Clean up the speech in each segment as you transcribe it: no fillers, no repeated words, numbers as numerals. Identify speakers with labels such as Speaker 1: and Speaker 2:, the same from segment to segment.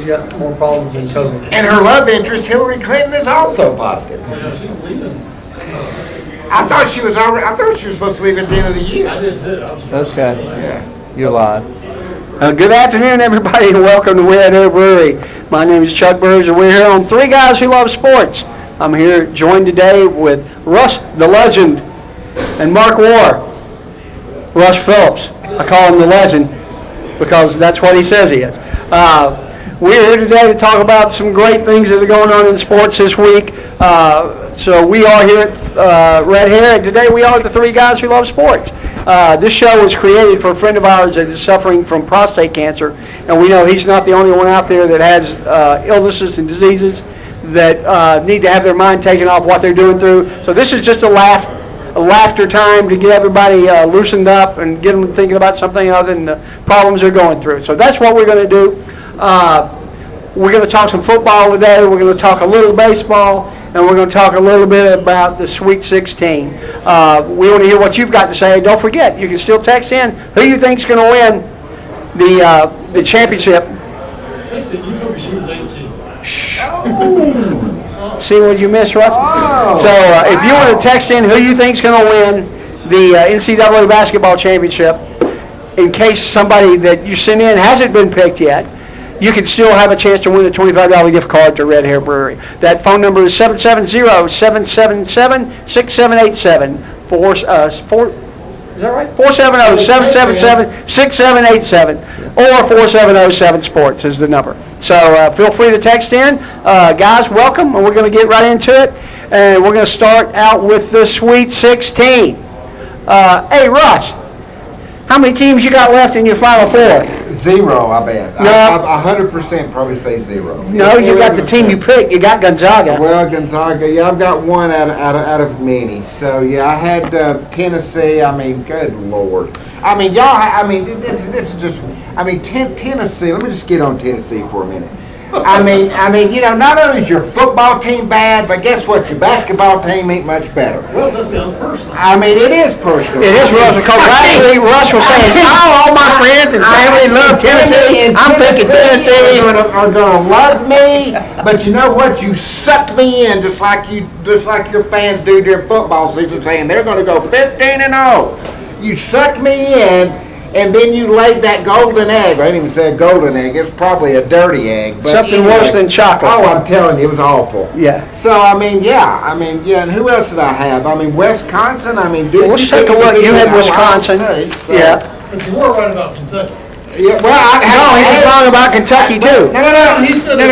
Speaker 1: she's got more problems than COVID.
Speaker 2: And her love interest, Hillary Clinton, is also positive.
Speaker 3: She's leaving.
Speaker 2: I thought she was supposed to leave at the end of the year.
Speaker 3: I did too.
Speaker 4: Okay.
Speaker 2: Yeah.
Speaker 4: You're live.
Speaker 1: Good afternoon, everybody, and welcome to Red Hair Brewery. My name is Chuck Burge, and we're here on Three Guys Who Love Sports. I'm here joined today with Russ, the legend, and Mark Warr. Russ Phillips. I call him the legend because that's what he says he is. We're here today to talk about some great things that are going on in sports this week. So we are here at Red Hair, and today we are the Three Guys Who Love Sports. This show was created for a friend of ours that is suffering from prostate cancer, and we know he's not the only one out there that has illnesses and diseases that need to have their mind taken off what they're doing through. So this is just a laughter time to get everybody loosened up and get them thinking about something other than the problems they're going through. So that's what we're going to do. We're going to talk some football today. We're going to talk a little baseball, and we're going to talk a little bit about the Sweet 16. We want to hear what you've got to say. Don't forget, you can still text in who you think's going to win the championship.
Speaker 3: You told me she was 18.
Speaker 1: See what you missed, Russ? So if you want to text in who you think's going to win the NCAA basketball championship, in case somebody that you sent in hasn't been picked yet, you can still have a chance to win a $25 gift card to Red Hair Brewery. That phone number is 770-777-6787. Is that right? 470-777-6787 or 470-7-SPORTS is the number. So feel free to text in. Guys, welcome, and we're going to get right into it. And we're going to start out with the Sweet 16. Hey, Russ, how many teams you got left in your Final Four?
Speaker 2: 0, I bet.
Speaker 1: No.
Speaker 2: I 100% probably say 0.
Speaker 1: No, you got the team you picked. You got Gonzaga.
Speaker 2: Well, Gonzaga, yeah, I've got one out of many. So yeah, I had Tennessee. I mean, good Lord. I mean, y'all. I mean, this is just. I mean, Tennessee. Let me just get on Tennessee for a minute. I mean, you know, not only is your football team bad, but guess what? Your basketball team ain't much better.
Speaker 3: Well, that sounds personal.
Speaker 2: I mean, it is personal.
Speaker 1: It is, Russ, because last week Russ was saying, all my friends and family love Tennessee. I'm picking Tennessee.
Speaker 2: Are gonna love me, but you know what? You sucked me in just like your fans do during football season, saying they're gonna go 15-0. You sucked me in. And then you laid that golden egg. I didn't even say a golden egg. It's probably a dirty egg. But
Speaker 1: Something
Speaker 2: anyway,
Speaker 1: worse than chocolate.
Speaker 2: Oh, I'm telling you, it was awful.
Speaker 1: Yeah.
Speaker 2: So, I mean, yeah. And who else did I have? I mean, Wisconsin. I mean, dude.
Speaker 1: Well, let's take a look. You had Wisconsin.
Speaker 2: So.
Speaker 1: Yeah.
Speaker 3: But you were right about Kentucky.
Speaker 2: Yeah, well,
Speaker 1: he was wrong about Kentucky, too.
Speaker 2: No.
Speaker 3: He said
Speaker 1: No,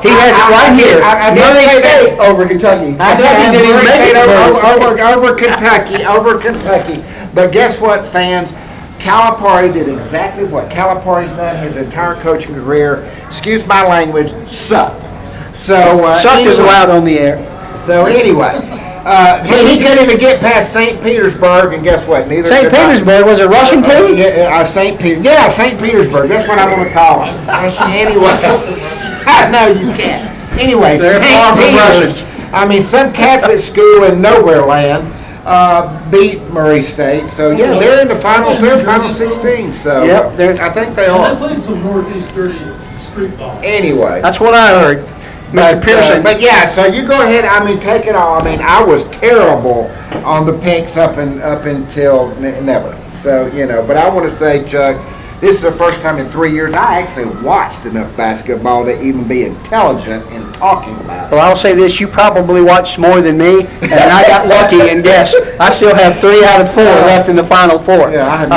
Speaker 1: he has it right here. Murray State over Kentucky.
Speaker 2: Kentucky
Speaker 1: didn't even make it
Speaker 2: over Kentucky. But guess what, fans? Calipari did exactly what Calipari's done his entire coaching career. Excuse my language, sucked. So
Speaker 1: Sucked is allowed on the air.
Speaker 2: So anyway, he couldn't even get past St. Petersburg, and guess what? Neither.
Speaker 1: St. Petersburg was a Russian team.
Speaker 2: St. Petersburg. That's what I'm going to call him. Anyway, no, you can't. Anyway,
Speaker 1: They're far from Russians.
Speaker 2: I mean, some Catholic school in nowhere land. Beat Murray State, so yeah, they're in the finals. They're Final 16, so
Speaker 1: yep,
Speaker 2: I think they
Speaker 3: And
Speaker 2: are.
Speaker 3: they played some Northeast 30 street ball.
Speaker 2: Anyway,
Speaker 1: That's what I heard. Mr. Pearson.
Speaker 2: But yeah, so you go ahead. I mean, take it all. I mean, I was terrible on the Pinks up until never. So you know, but I want to say, Chuck, this is the first time in 3 years I actually watched enough basketball to even be intelligent in talking about it.
Speaker 1: Well, I'll say this, you probably watched more than me, and I got lucky and guessed. I still have 3 out of 4 left in the Final Four.
Speaker 2: Yeah, I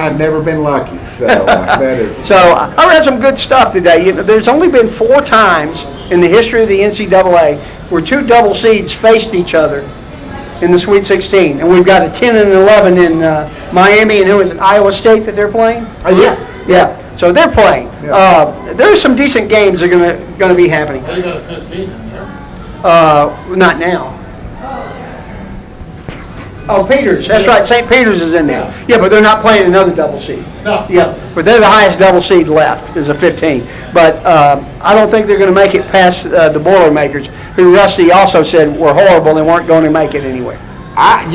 Speaker 2: have never been lucky. So that is.
Speaker 1: So I read some good stuff today. You know, there's only been 4 times in the history of the NCAA where 2 double seeds faced each other in the Sweet 16, and we've got a 10 and 11 in Miami, and who is it, Iowa State that they're playing? Yeah. So they're playing.
Speaker 2: Yeah.
Speaker 1: There's some decent games that are going to be happening.
Speaker 3: They got a 15 in there.
Speaker 1: Not now. Oh, Peters. That's right. St. Peters is in there. Yeah, but they're not playing another double seed.
Speaker 3: No.
Speaker 1: Yeah, but they're the highest double seed left is a 15. But I don't think they're going to make it past the Boilermakers, who Rusty also said were horrible and weren't going to make it anyway.
Speaker 2: I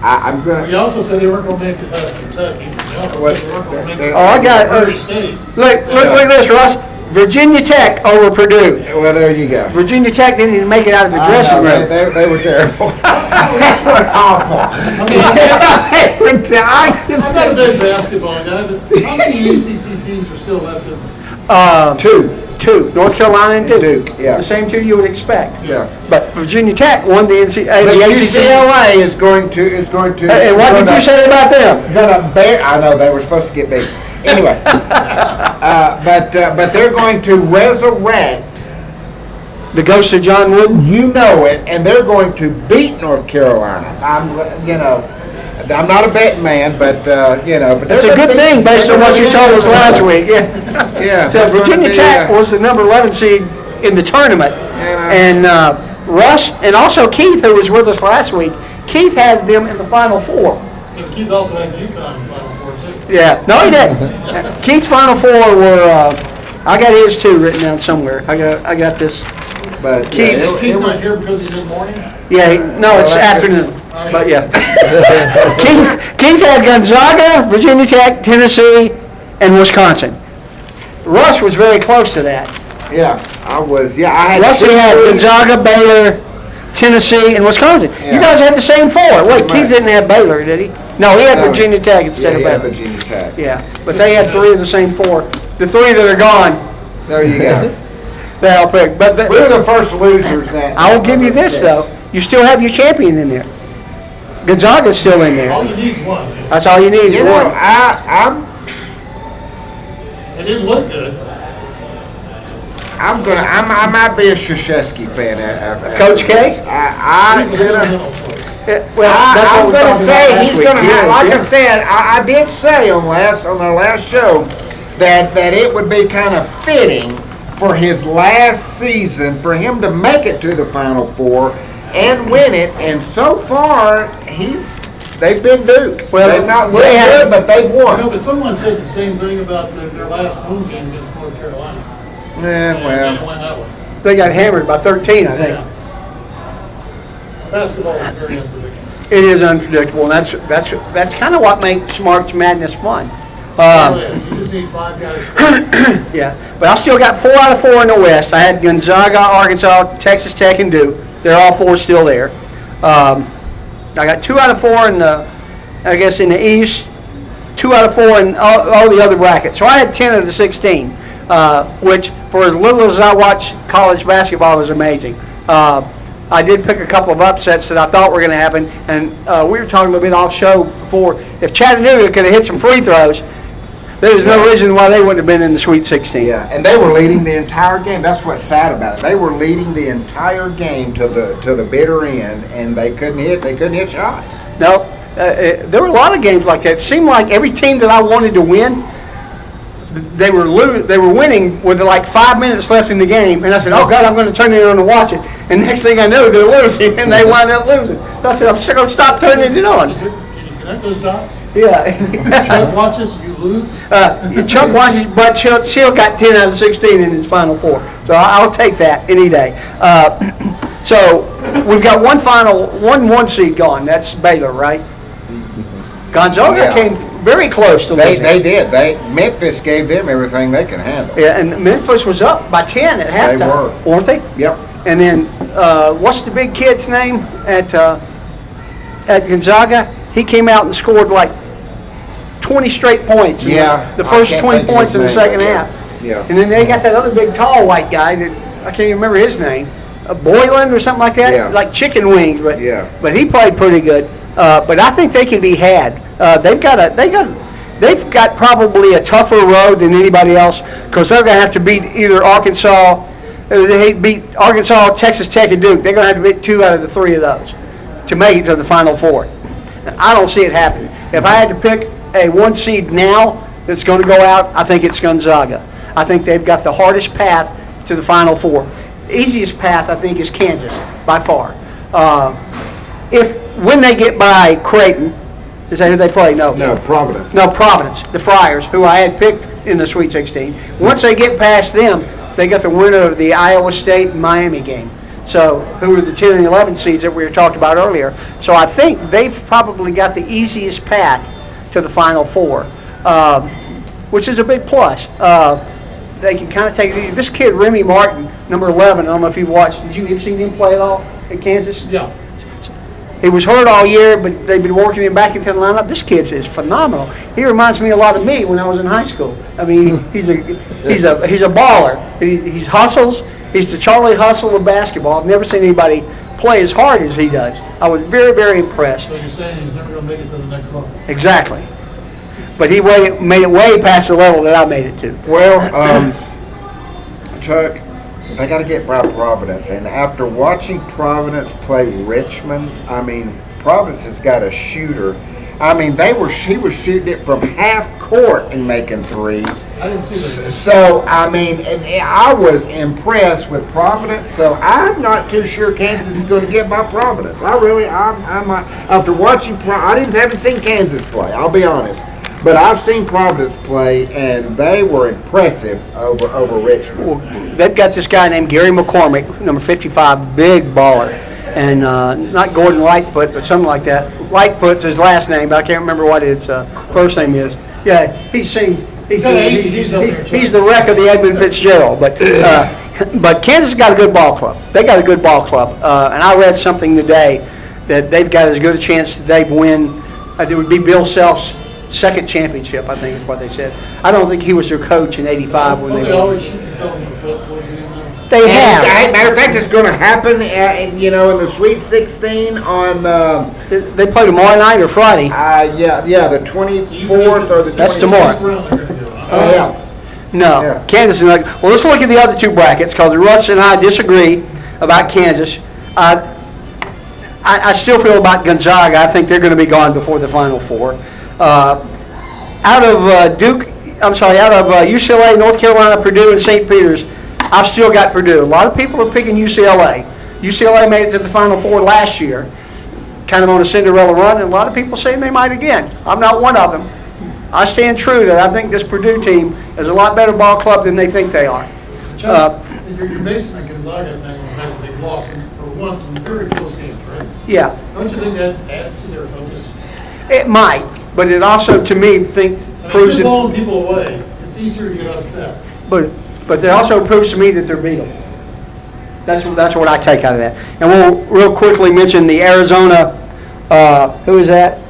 Speaker 2: I'm gonna.
Speaker 3: You also said they weren't going to make it past Kentucky. You also said they weren't going to make it
Speaker 1: Oh, I got
Speaker 3: past Murray State.
Speaker 1: Look at this, Russ. Virginia Tech over Purdue.
Speaker 2: Well, there you go.
Speaker 1: Virginia Tech didn't even make it out of the dressing room.
Speaker 2: They were terrible. They were awful.
Speaker 3: I'm not a big basketball guy, but how many ACC teams are still left in this?
Speaker 1: Two. North Carolina and Duke.
Speaker 2: Duke, yeah.
Speaker 1: The same two you would expect.
Speaker 2: Yeah.
Speaker 1: But Virginia Tech won the NCAA.
Speaker 2: But
Speaker 1: The ACC.
Speaker 2: UCLA is going to.
Speaker 1: And what did you say about them?
Speaker 2: Gonna bear. I know they were supposed to get big. Anyway, but they're going to resurrect.
Speaker 1: The ghost of John Wooden.
Speaker 2: You know it, and they're going to beat North Carolina. I'm not a betting man, but But
Speaker 1: That's a good thing based on what you told us last week. Yeah.
Speaker 2: Yeah.
Speaker 1: So Virginia Tech was the number 11 seed in the tournament, and Russ and also Keith, who was with us last week. Keith had them in the Final Four.
Speaker 3: And Keith also had UConn in the Final Four, too.
Speaker 1: Yeah, no, he didn't. Keith's Final Four were. I got his too written down somewhere. I got this.
Speaker 2: But
Speaker 1: Keith-
Speaker 3: Is Keith not here because he's in morning?
Speaker 1: Yeah, no, it's afternoon. But yeah, Keith had Gonzaga, Virginia Tech, Tennessee, and Wisconsin. Russ was very close to that.
Speaker 2: yeah, I was. Yeah, I had.
Speaker 1: Russ had Gonzaga, Baylor, Tennessee, and Wisconsin.
Speaker 2: Yeah.
Speaker 1: You guys had the same four. Wait,
Speaker 2: Pretty
Speaker 1: Keith
Speaker 2: much.
Speaker 1: didn't have Baylor, did he? No, he had
Speaker 2: No.
Speaker 1: Virginia Tech instead
Speaker 2: Yeah,
Speaker 1: of Baylor.
Speaker 2: Virginia Tech.
Speaker 1: Yeah, but they had three of the same four. The three that are gone,
Speaker 2: There you go.
Speaker 1: they'll pick. But
Speaker 2: We were the first losers. That
Speaker 1: I will give you this though. You still have your champion in there. Gonzaga's still in
Speaker 3: All
Speaker 1: there.
Speaker 3: you need is one. Man.
Speaker 1: That's all you need is
Speaker 2: You know,
Speaker 1: one.
Speaker 3: It didn't look good.
Speaker 2: I might be a Krzyzewski fan. After
Speaker 1: Coach K?
Speaker 2: this.
Speaker 3: He's a sentimental choice.
Speaker 1: Well, that's what
Speaker 2: I'm
Speaker 1: we
Speaker 2: going
Speaker 1: talked
Speaker 2: to
Speaker 1: about
Speaker 2: say
Speaker 1: last
Speaker 2: he's
Speaker 1: week.
Speaker 2: going to.
Speaker 1: Yeah,
Speaker 2: Like
Speaker 1: yeah.
Speaker 2: I said, I did say on our last show that it would be kind of fitting for his last season for him to make it to the Final Four and win it. And so far, they've been Duke.
Speaker 1: Well,
Speaker 2: they've not looked
Speaker 1: they have-
Speaker 2: good, but they've
Speaker 3: You know,
Speaker 2: won.
Speaker 3: but someone said the same thing about their last home game against North Carolina.
Speaker 2: Yeah,
Speaker 3: And they
Speaker 2: well,
Speaker 3: didn't win that one.
Speaker 1: They got hammered by 13, I think.
Speaker 3: Yeah. Basketball is very unpredictable.
Speaker 1: It is unpredictable, and that's kind of what makes March Madness fun.
Speaker 3: Oh, yeah. You just need 5 guys.
Speaker 1: Yeah, but I still got 4 out of 4 in the West. I had Gonzaga, Arkansas, Texas Tech, and Duke. They're all 4 still there. I got 2 out of 4 in the, I guess, in the East. 2 out of 4 in all the other brackets. So I had 10 of the 16, which, for as little as I watch college basketball, is amazing. I did pick a couple of upsets that I thought were going to happen, and we were talking a little bit off show before. If Chattanooga could have hit some free throws, there's no reason why they wouldn't have been in the Sweet 16.
Speaker 2: yeah, and they were leading the entire game. That's what's sad about it. They were leading the entire game to the bitter end, and they couldn't hit shots.
Speaker 1: No, there were a lot of games like that. It seemed like every team that I wanted to win, they were winning with like 5 minutes left in the game, and I said, "Oh God, I'm going to turn it on and watch it." And next thing I know, they're losing, and they wind up losing. So I said, "I'm going to stop turning it on."
Speaker 3: Can you connect those dots?
Speaker 1: Yeah.
Speaker 3: Chuck watches, you lose.
Speaker 1: Chuck watches, but Shield got 10 out of 16 in his Final Four, so I'll take that any day. So we've got one seed gone. That's Baylor, right? Gonzaga
Speaker 2: Yeah.
Speaker 1: came very close to losing.
Speaker 2: They did. Memphis gave them everything they can handle.
Speaker 1: Yeah, and Memphis was up by 10 at halftime, weren't they?
Speaker 2: Yep.
Speaker 1: And then what's the big kid's name at Gonzaga? He came out and scored like 20 straight points. In the
Speaker 2: I
Speaker 1: first
Speaker 2: can't
Speaker 1: 20
Speaker 2: think of
Speaker 1: points
Speaker 2: his
Speaker 1: in the
Speaker 2: name,
Speaker 1: second
Speaker 2: but
Speaker 1: half.
Speaker 2: yeah.
Speaker 1: And then they got that other big tall white guy that I can't even remember his name, Boylan or something like that,
Speaker 2: Yeah.
Speaker 1: like chicken wings. But
Speaker 2: Yeah.
Speaker 1: but he played pretty good. But I think they can be had. They've got probably a tougher road than anybody else because they're going to have to beat either Arkansas. They beat Arkansas, Texas Tech, and Duke. They're going to have to beat 2 out of the 3 of those to make it to the Final Four. I don't see it happening. If I had to pick a 1 seed now that's going to go out, I think it's Gonzaga. I think they've got the hardest path to the Final Four. Easiest path, I think, is Kansas by far. When they get by Creighton, is that who they play? No,
Speaker 2: Providence.
Speaker 1: No, Providence, the Friars, who I had picked in the Sweet 16. Once they get past them, they got the winner of the Iowa State and Miami game. So who are the 10 and 11 seeds that we were talking about earlier? So I think they've probably got the easiest path to the Final Four, which is a big plus. They can kind of take it easy. This kid, Remy Martin, number 11, I don't know if you've watched. Did you ever seen him play at all at Kansas?
Speaker 3: Yeah.
Speaker 1: He was hurt all year, but they've been working him back into the lineup. This kid is phenomenal. He reminds me a lot of me when I was in high school. I mean, he's a baller. He hustles. He's the Charlie Hustle of basketball. I've never seen anybody play as hard as he does. I was very, very impressed.
Speaker 3: So you're saying he's never going to make it to the next level?
Speaker 1: Exactly. But he made it way past the level that I made it to.
Speaker 2: Well, Chuck, they got to get by Providence. And after watching Providence play Richmond, I mean, Providence has got a shooter. I mean, he was shooting it from half court and making threes.
Speaker 3: I didn't see that.
Speaker 2: So, I mean, I was impressed with Providence. So, I'm not too sure Kansas is going to get by Providence. I'm after watching, I haven't seen Kansas play. I'll be honest. But I've seen Providence play, and they were impressive over Richmond.
Speaker 1: Well, they've got this guy named Gary McCormick, number 55, big baller. And not Gordon Lightfoot, but something like that. Lightfoot's his last name, but I can't remember what his first name is. Yeah, he's the wreck of the Edmund Fitzgerald. But Kansas got a good ball club. They got a good ball club. And I read something today that they've got as good a chance they win. It would be Bill Self's second championship, I think is what they said. I don't think he was their coach in '85 when they won.
Speaker 3: always shoot themselves in the foot towards the end.
Speaker 1: They have.
Speaker 2: Matter of fact, it's going to happen, in the Sweet 16 on.
Speaker 1: They play tomorrow night or Friday.
Speaker 2: The 24th or the 25th.
Speaker 1: That's tomorrow.
Speaker 2: Yeah.
Speaker 1: No,
Speaker 2: Yeah.
Speaker 1: Kansas is not. Well, let's look at the other two brackets because Russ and I disagree about Kansas. I still feel about Gonzaga. I think they're going to be gone before the Final Four. Out of UCLA, North Carolina, Purdue, and St. Peter's, I've still got Purdue. A lot of people are picking UCLA. UCLA made it to the Final Four last year, kind of on a Cinderella run, and a lot of people saying they might again. I'm not one of them. I stand true that I think this Purdue team is a lot better ball club than they think they are.
Speaker 3: Chuck, you're basing the Gonzaga thing on the fact that they've lost or won some very close games, right?
Speaker 1: Yeah.
Speaker 3: Don't you think that adds to their focus?
Speaker 1: It might, but it also, to me, proves
Speaker 3: If you're
Speaker 1: it.
Speaker 3: blowing people away, it's easier to get upset.
Speaker 1: But it also proves to me that they're beatable. That's what I take out of that. And we'll real quickly mention the Arizona. Who is that?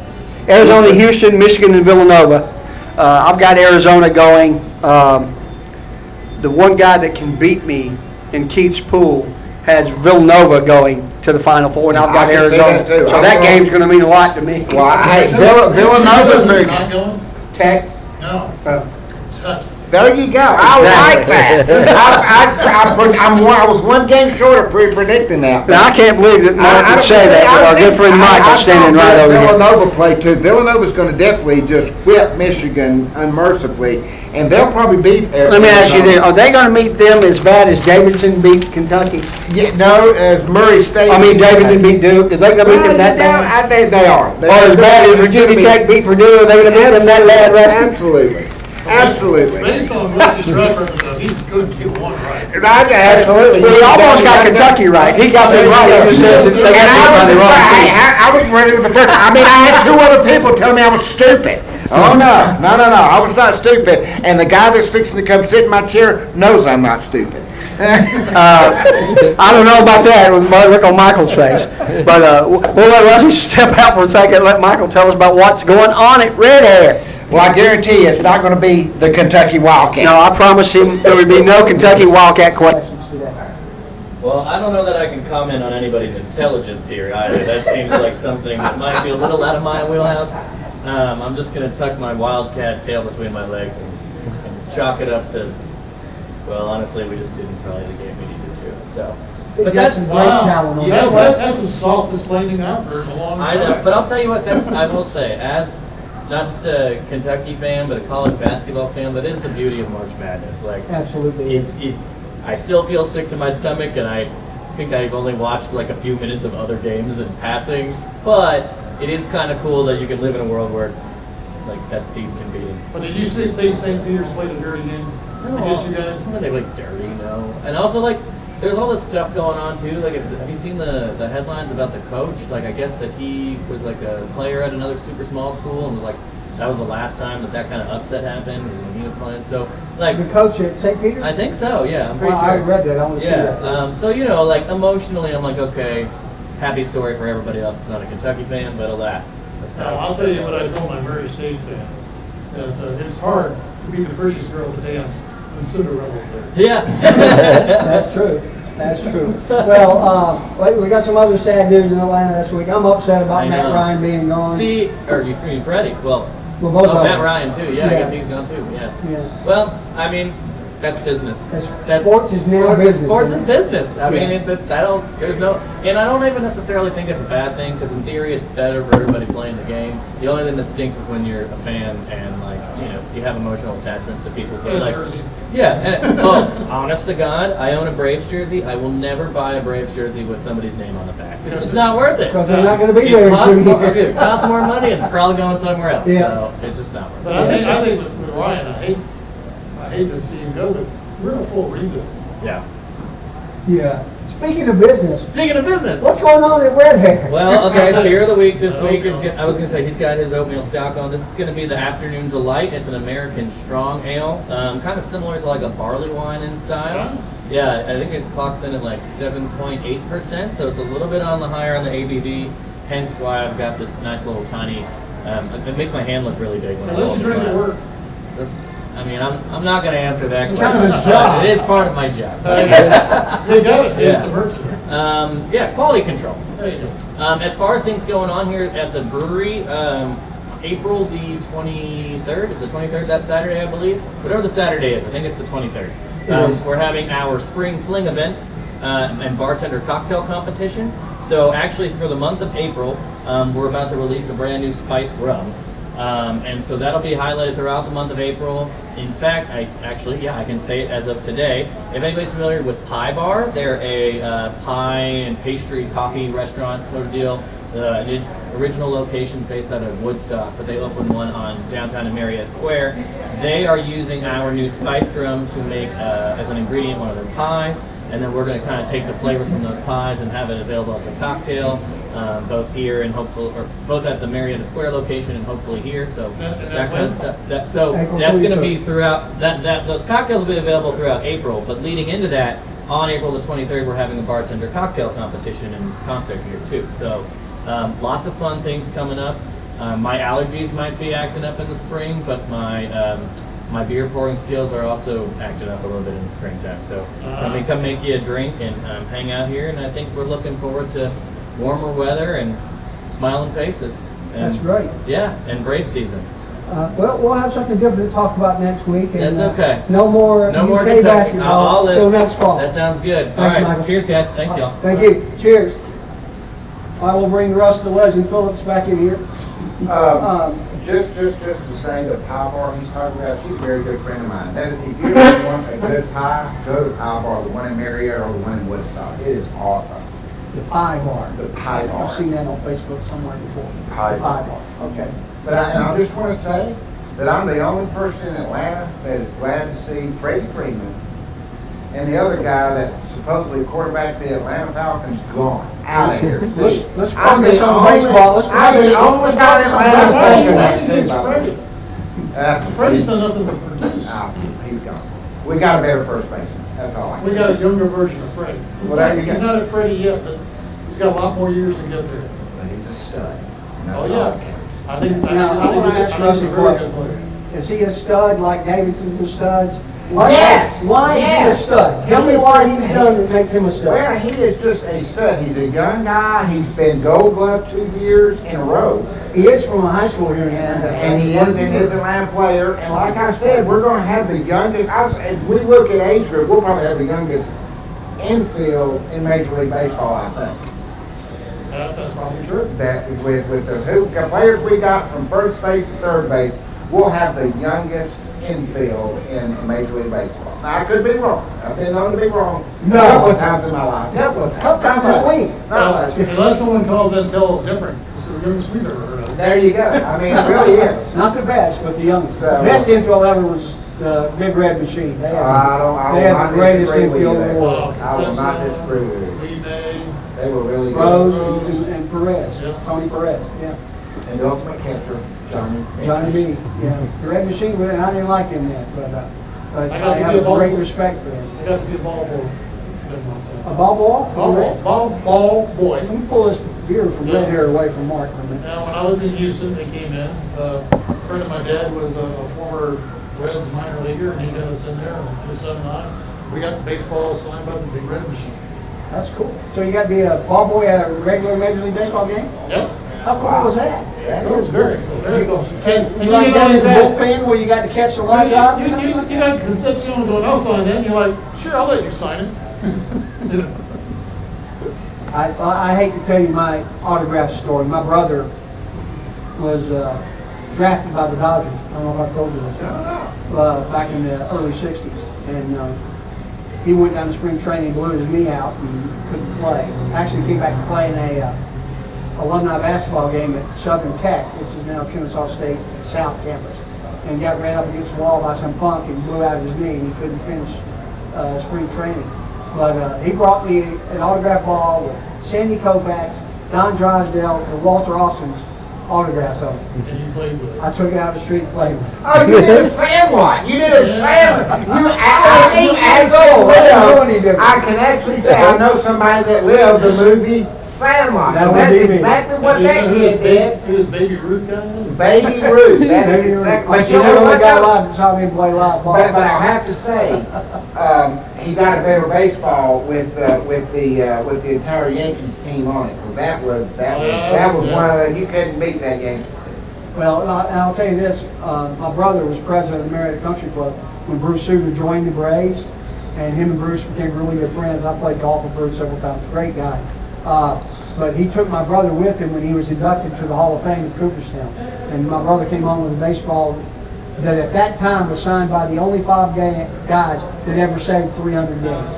Speaker 1: Arizona, Houston, Michigan, and Villanova. I've got Arizona going. The one guy that can beat me in Keith's pool has Villanova going to the Final Four, and I've got
Speaker 2: I can see
Speaker 1: Arizona.
Speaker 2: that too.
Speaker 1: So that game's going to mean a lot to me.
Speaker 2: Well, Villanova's very
Speaker 3: Not going?
Speaker 1: Tech.
Speaker 3: No. Kentucky.
Speaker 2: There you go. I like that. I was one game short of predicting that.
Speaker 1: Now, I can't believe that Mike would say that, but our good friend Mike is standing right over here.
Speaker 2: Villanova play too. Villanova's going to definitely just whip Michigan unmercifully, and they'll probably beat Arizona.
Speaker 1: Let me ask you this. Are they going to meet them as bad as Davidson beat Kentucky?
Speaker 2: Yeah, no, as Murray State.
Speaker 1: Davidson beat Duke. Are they going to beat them that bad?
Speaker 2: They are.
Speaker 1: Or as bad as Virginia Tech beat Purdue, are they going to beat them that bad, Rusty?
Speaker 2: Absolutely. Absolutely.
Speaker 3: Based on Rusty's track record, though, he's going to get one right.
Speaker 2: Absolutely.
Speaker 1: Well, he almost got Kentucky right. He got them right. He just said that they
Speaker 2: And
Speaker 1: got the wrong team.
Speaker 2: I was ready with the first. I had two other people tell me I was stupid. Oh no. I was not stupid. And the guy that's fixing to come sit in my chair knows I'm not stupid.
Speaker 1: I don't know about that. With my look on Michael's face. But we'll let Rusty step out for a second and let Michael tell us about what's going on at Red Hair.
Speaker 2: Well, I guarantee you it's not going to be the Kentucky Wildcats.
Speaker 1: No, I promised him there would be no Kentucky Wildcat questions today.
Speaker 4: Well, I don't know that I can comment on anybody's intelligence here either. That seems like something that might be a little out of my wheelhouse. I'm just going to tuck my Wildcat tail between my legs and chalk it up to, well, honestly, we just didn't probably the game we needed to. So, but that's
Speaker 3: Wow.
Speaker 4: You know what?
Speaker 3: That's the softest landing I've heard in a long time.
Speaker 4: I know, but I'll tell you what. I will say, as not just a Kentucky fan, but a college basketball fan, that is the beauty of March Madness. Like,
Speaker 1: Absolutely.
Speaker 4: I still feel sick to my stomach, and I think I've only watched like a few minutes of other games in passing. But it is kind of cool that you can live in a world where like that seed can beat it.
Speaker 3: But did you say St. Peter's played a dirty game against you guys?
Speaker 4: They like dirty, no. And also like there's all this stuff going on too. Like, have you seen the headlines about the coach? Like, I guess that he was like a player at another super small school and was like, that was the last time that kind of upset happened, was when he was playing. So, like,
Speaker 5: The coach at St. Peter?
Speaker 4: I think so. Yeah, I'm pretty
Speaker 5: Well,
Speaker 4: sure.
Speaker 5: I read that. I want to see that.
Speaker 4: So like emotionally, I'm like, okay, happy story for everybody else that's not a Kentucky fan, but alas, that's how.
Speaker 3: I'll tell you what I told my Murray State fan. That it's hard to be the prettiest girl to dance when Cinderella's there.
Speaker 4: Yeah.
Speaker 5: That's true. That's true. Well, we got some other sad news in Atlanta this week. I'm upset about
Speaker 4: I
Speaker 5: Matt
Speaker 4: know.
Speaker 5: Ryan being gone.
Speaker 4: See, or you mean Freddie? Well,
Speaker 5: Well, both of
Speaker 4: Matt
Speaker 5: them.
Speaker 4: Ryan too. Yeah, I
Speaker 5: Yeah.
Speaker 4: guess he's gone too. Yeah.
Speaker 5: Yeah.
Speaker 4: Well, I mean, that's business.
Speaker 5: Sports is now business.
Speaker 4: Sports is business. I mean,
Speaker 5: Yeah.
Speaker 4: and I don't even necessarily think it's a bad thing because in theory it's better for everybody playing the game. The only thing that stinks is when you're a fan and like you have emotional attachments to people.
Speaker 3: And
Speaker 4: Like,
Speaker 3: jersey.
Speaker 4: yeah. And, well, honest to God, I own a Braves jersey. I will never buy a Braves jersey with somebody's name on the back. It's just not worth it.
Speaker 5: Because they're not going to be
Speaker 4: It
Speaker 5: there in
Speaker 4: costs
Speaker 5: 2
Speaker 4: more,
Speaker 5: years.
Speaker 4: it costs more money and they're probably going somewhere else.
Speaker 5: Yeah.
Speaker 4: So it's just not worth
Speaker 3: But
Speaker 4: it.
Speaker 3: I think with Ryan, I hate to see him go, but we're in a full rebuild.
Speaker 4: Yeah.
Speaker 5: Yeah. Speaking of business,
Speaker 4: Speaking of business.
Speaker 5: what's going on at Red Hair?
Speaker 4: Well, okay, the beer of the week this week is, I was going to say, he's got his oatmeal stout on. This is going to be the Afternoon Delight. It's an American strong ale, kind of similar to like a barley wine in style. Yeah, I think it clocks in at like 7.8%, so it's a little bit on the higher on the ABV, hence why I've got this nice little tiny, it makes my hand look really big when I
Speaker 3: Let
Speaker 4: hold
Speaker 3: you
Speaker 4: the
Speaker 3: drink at
Speaker 4: glass.
Speaker 3: work.
Speaker 4: I'm not going to answer that
Speaker 5: It's
Speaker 4: question.
Speaker 5: kind of his job.
Speaker 4: It is part of my job.
Speaker 3: They got it,
Speaker 4: Yeah.
Speaker 3: it's the merchandise.
Speaker 4: Yeah, quality control.
Speaker 3: There you go.
Speaker 4: As far as things going on here at the brewery, April the 23rd, is the 23rd that Saturday, I believe? Whatever the Saturday is, I think it's the 23rd.
Speaker 5: It is.
Speaker 4: We're having our Spring Fling event and bartender cocktail competition. So actually for the month of April, we're about to release a brand new spiced rum. And so that'll be highlighted throughout the month of April. In fact, I can say it as of today. If anybody's familiar with Pie Bar, they're a pie and pastry coffee restaurant sort of deal. The original location's based out of Woodstock, but they opened one on downtown in Marietta Square. They are using our new spiced rum to make, as an ingredient, one of their pies. And then we're going to kind of take the flavors from those pies and have it available as a cocktail, both here and both at the Marietta Square location and hopefully here. So that kind of stuff.
Speaker 5: April
Speaker 4: That's going to
Speaker 5: 23rd.
Speaker 4: be throughout. Those cocktails will be available throughout April. But leading into that, on April the 23rd, we're having a bartender cocktail competition and concert here too. So lots of fun things coming up. My allergies might be acting up in the spring, but my beer pouring skills are also acting up a little bit in the springtime. So let me come make you a drink and hang out here. And I think we're looking forward to warmer weather and smiling faces. And,
Speaker 5: That's great.
Speaker 4: Yeah, and Brave season.
Speaker 5: Well, we'll have something different to talk about next week. And,
Speaker 4: That's okay.
Speaker 5: No more
Speaker 4: No more
Speaker 5: UK
Speaker 4: Kentucky.
Speaker 5: basketball
Speaker 4: I'll live.
Speaker 5: till next fall.
Speaker 4: That sounds good. All
Speaker 5: Thanks,
Speaker 4: right.
Speaker 5: Michael.
Speaker 4: Cheers, guys. Thanks, y'all.
Speaker 5: Thank you. Cheers. I will bring Russ the Legend Phillips back in here.
Speaker 2: Just to say the pie bar he's talking about, she's a very good friend of mine. That, if you ever want a good pie, go to Pie Bar, the one in Marietta or the one in Woodstock. It is awesome.
Speaker 5: The Pie Bar.
Speaker 2: The Pie Bar.
Speaker 5: I've seen that on Facebook somewhere before.
Speaker 2: Pie
Speaker 5: The
Speaker 2: Bar.
Speaker 5: Pie Bar. Okay.
Speaker 2: But I just want to say that I'm the only person in Atlanta that is glad to see Freddie Freeman and the other guy that supposedly quarterbacked the Atlanta Falcons gone out of here.
Speaker 5: Let's
Speaker 2: I'm
Speaker 5: focus
Speaker 2: the
Speaker 5: on
Speaker 2: only-
Speaker 5: baseball. Let's
Speaker 2: I'm the
Speaker 5: focus on
Speaker 2: only guy in Atlanta
Speaker 3: Why
Speaker 2: thinking
Speaker 3: do
Speaker 2: that.
Speaker 3: you think it's Freddie? Freddie's done nothing but produce.
Speaker 2: He's gone. We got a better first baseman. That's all I
Speaker 3: We
Speaker 2: can
Speaker 3: got a younger version of Freddie.
Speaker 2: Well, there you
Speaker 3: He's
Speaker 2: go.
Speaker 3: not at Freddie yet, but he's got a lot more years to get there.
Speaker 2: But he's a stud.
Speaker 3: Oh, yeah. I think
Speaker 5: Now, I want to ask Russ a
Speaker 3: he's a very
Speaker 5: question.
Speaker 3: good player.
Speaker 5: Is he a stud like Davidson's a stud?
Speaker 2: Yes!
Speaker 5: Why is he a
Speaker 2: Yes!
Speaker 5: stud? Tell me why he's done that makes him a stud.
Speaker 2: Well, he is just a stud. He's a young guy. He's been Gold Glove 2 years in a row.
Speaker 5: He is from a high school here in Atlanta.
Speaker 2: And he is an Atlanta player. And like I said, we're going to have the youngest. As we look at age group, we'll probably have the youngest infield in Major League Baseball, I think.
Speaker 3: That's probably true.
Speaker 2: That with the players we got from first base to third base, we'll have the youngest infield in Major League Baseball. Now, I could be wrong. I've been known to be wrong a couple of times in my life. Couple of times
Speaker 5: this week.
Speaker 2: No,
Speaker 3: Unless someone calls that and tells us different, it's the youngest we've ever heard of.
Speaker 2: there you go. I mean, it really is.
Speaker 5: Not the best, but the youngest.
Speaker 2: So-
Speaker 5: The best infield ever was the Big Red Machine. They
Speaker 2: I will
Speaker 5: have
Speaker 2: not
Speaker 5: the greatest
Speaker 2: disagree with you
Speaker 5: infield in the
Speaker 2: there.
Speaker 5: world.
Speaker 2: I will not disagree with you.
Speaker 3: Lee May,
Speaker 2: They were really good.
Speaker 5: Rose and Perez,
Speaker 3: Yeah.
Speaker 5: Tony Perez, yeah.
Speaker 2: And the ultimate catcher,
Speaker 5: Johnny B, yeah. The Red Machine, and I didn't like him then, but
Speaker 3: I got
Speaker 5: I
Speaker 3: to
Speaker 5: have
Speaker 3: be a
Speaker 5: a
Speaker 3: ball
Speaker 5: great
Speaker 3: boy.
Speaker 5: respect for him.
Speaker 3: I got to be a ball boy.
Speaker 5: A ball for the Reds?
Speaker 3: Ball boy.
Speaker 5: Let me pull this beer from Red Hair away from Mark for a minute.
Speaker 3: Now, when I lived in Houston, they came in. A friend of my dad was a former Reds minor leaguer, and he got us in there. And his son and I, we got baseball signed by the Big Red Machine.
Speaker 5: That's cool. So you got to be a ball boy at a regular Major League Baseball game?
Speaker 3: Yep.
Speaker 5: How cool was that?
Speaker 3: That was very cool. Very cool. And
Speaker 5: You like
Speaker 3: get
Speaker 5: down
Speaker 3: on
Speaker 5: in
Speaker 3: his
Speaker 5: the
Speaker 3: ass.
Speaker 5: bullpen where you got to catch the
Speaker 3: You,
Speaker 5: line drive or
Speaker 3: you,
Speaker 5: something
Speaker 3: you,
Speaker 5: like
Speaker 3: you
Speaker 5: that?
Speaker 3: got Concepcion going, I'll sign in. You're like, sure, I'll let you sign it. You know.
Speaker 5: I hate to tell you my autograph story. My brother was drafted by the Dodgers. I don't know if I told you this. Back in the early 60s. And he went down to spring training, blew his knee out, and couldn't play. Actually came back to play in a alumni basketball game at Southern Tech, which is now Kennesaw State South Campus, and got ran up against the wall by some punk and blew out his knee, and he couldn't finish spring training. But he brought me an autograph ball with Sandy Koufax, Don Drysdale, and Walter Austin's autographs on it.
Speaker 3: And you played with it.
Speaker 5: I took it out of the street and played with it.
Speaker 2: Oh, you did a Sandlot. You did a Sandlot. You actually
Speaker 5: different.
Speaker 2: I can actually say I know somebody that lived the movie Sandlot.
Speaker 5: That would
Speaker 2: That's
Speaker 5: be me.
Speaker 2: exactly what
Speaker 3: You know
Speaker 2: that
Speaker 3: who
Speaker 2: kid did.
Speaker 3: Who this Baby Ruth guy is?
Speaker 2: Baby Ruth. That is exactly. But you know what?
Speaker 5: got
Speaker 2: though?
Speaker 5: live, saw me play live ball.
Speaker 2: But I'll have to say, he got a better baseball with the entire Yankees team on it, because that was one of the, you couldn't beat that Yankees team.
Speaker 5: Well, and I'll tell you this, my brother was president of the Marietta Country Club when Bruce Sutter joined the Braves, and him and Bruce became really good friends. I played golf with Bruce several times, great guy. But he took my brother with him when he was inducted to the Hall of Fame in Cooperstown. And my brother came home with a baseball that at that time was signed by the only 5 guys that ever saved 300 games.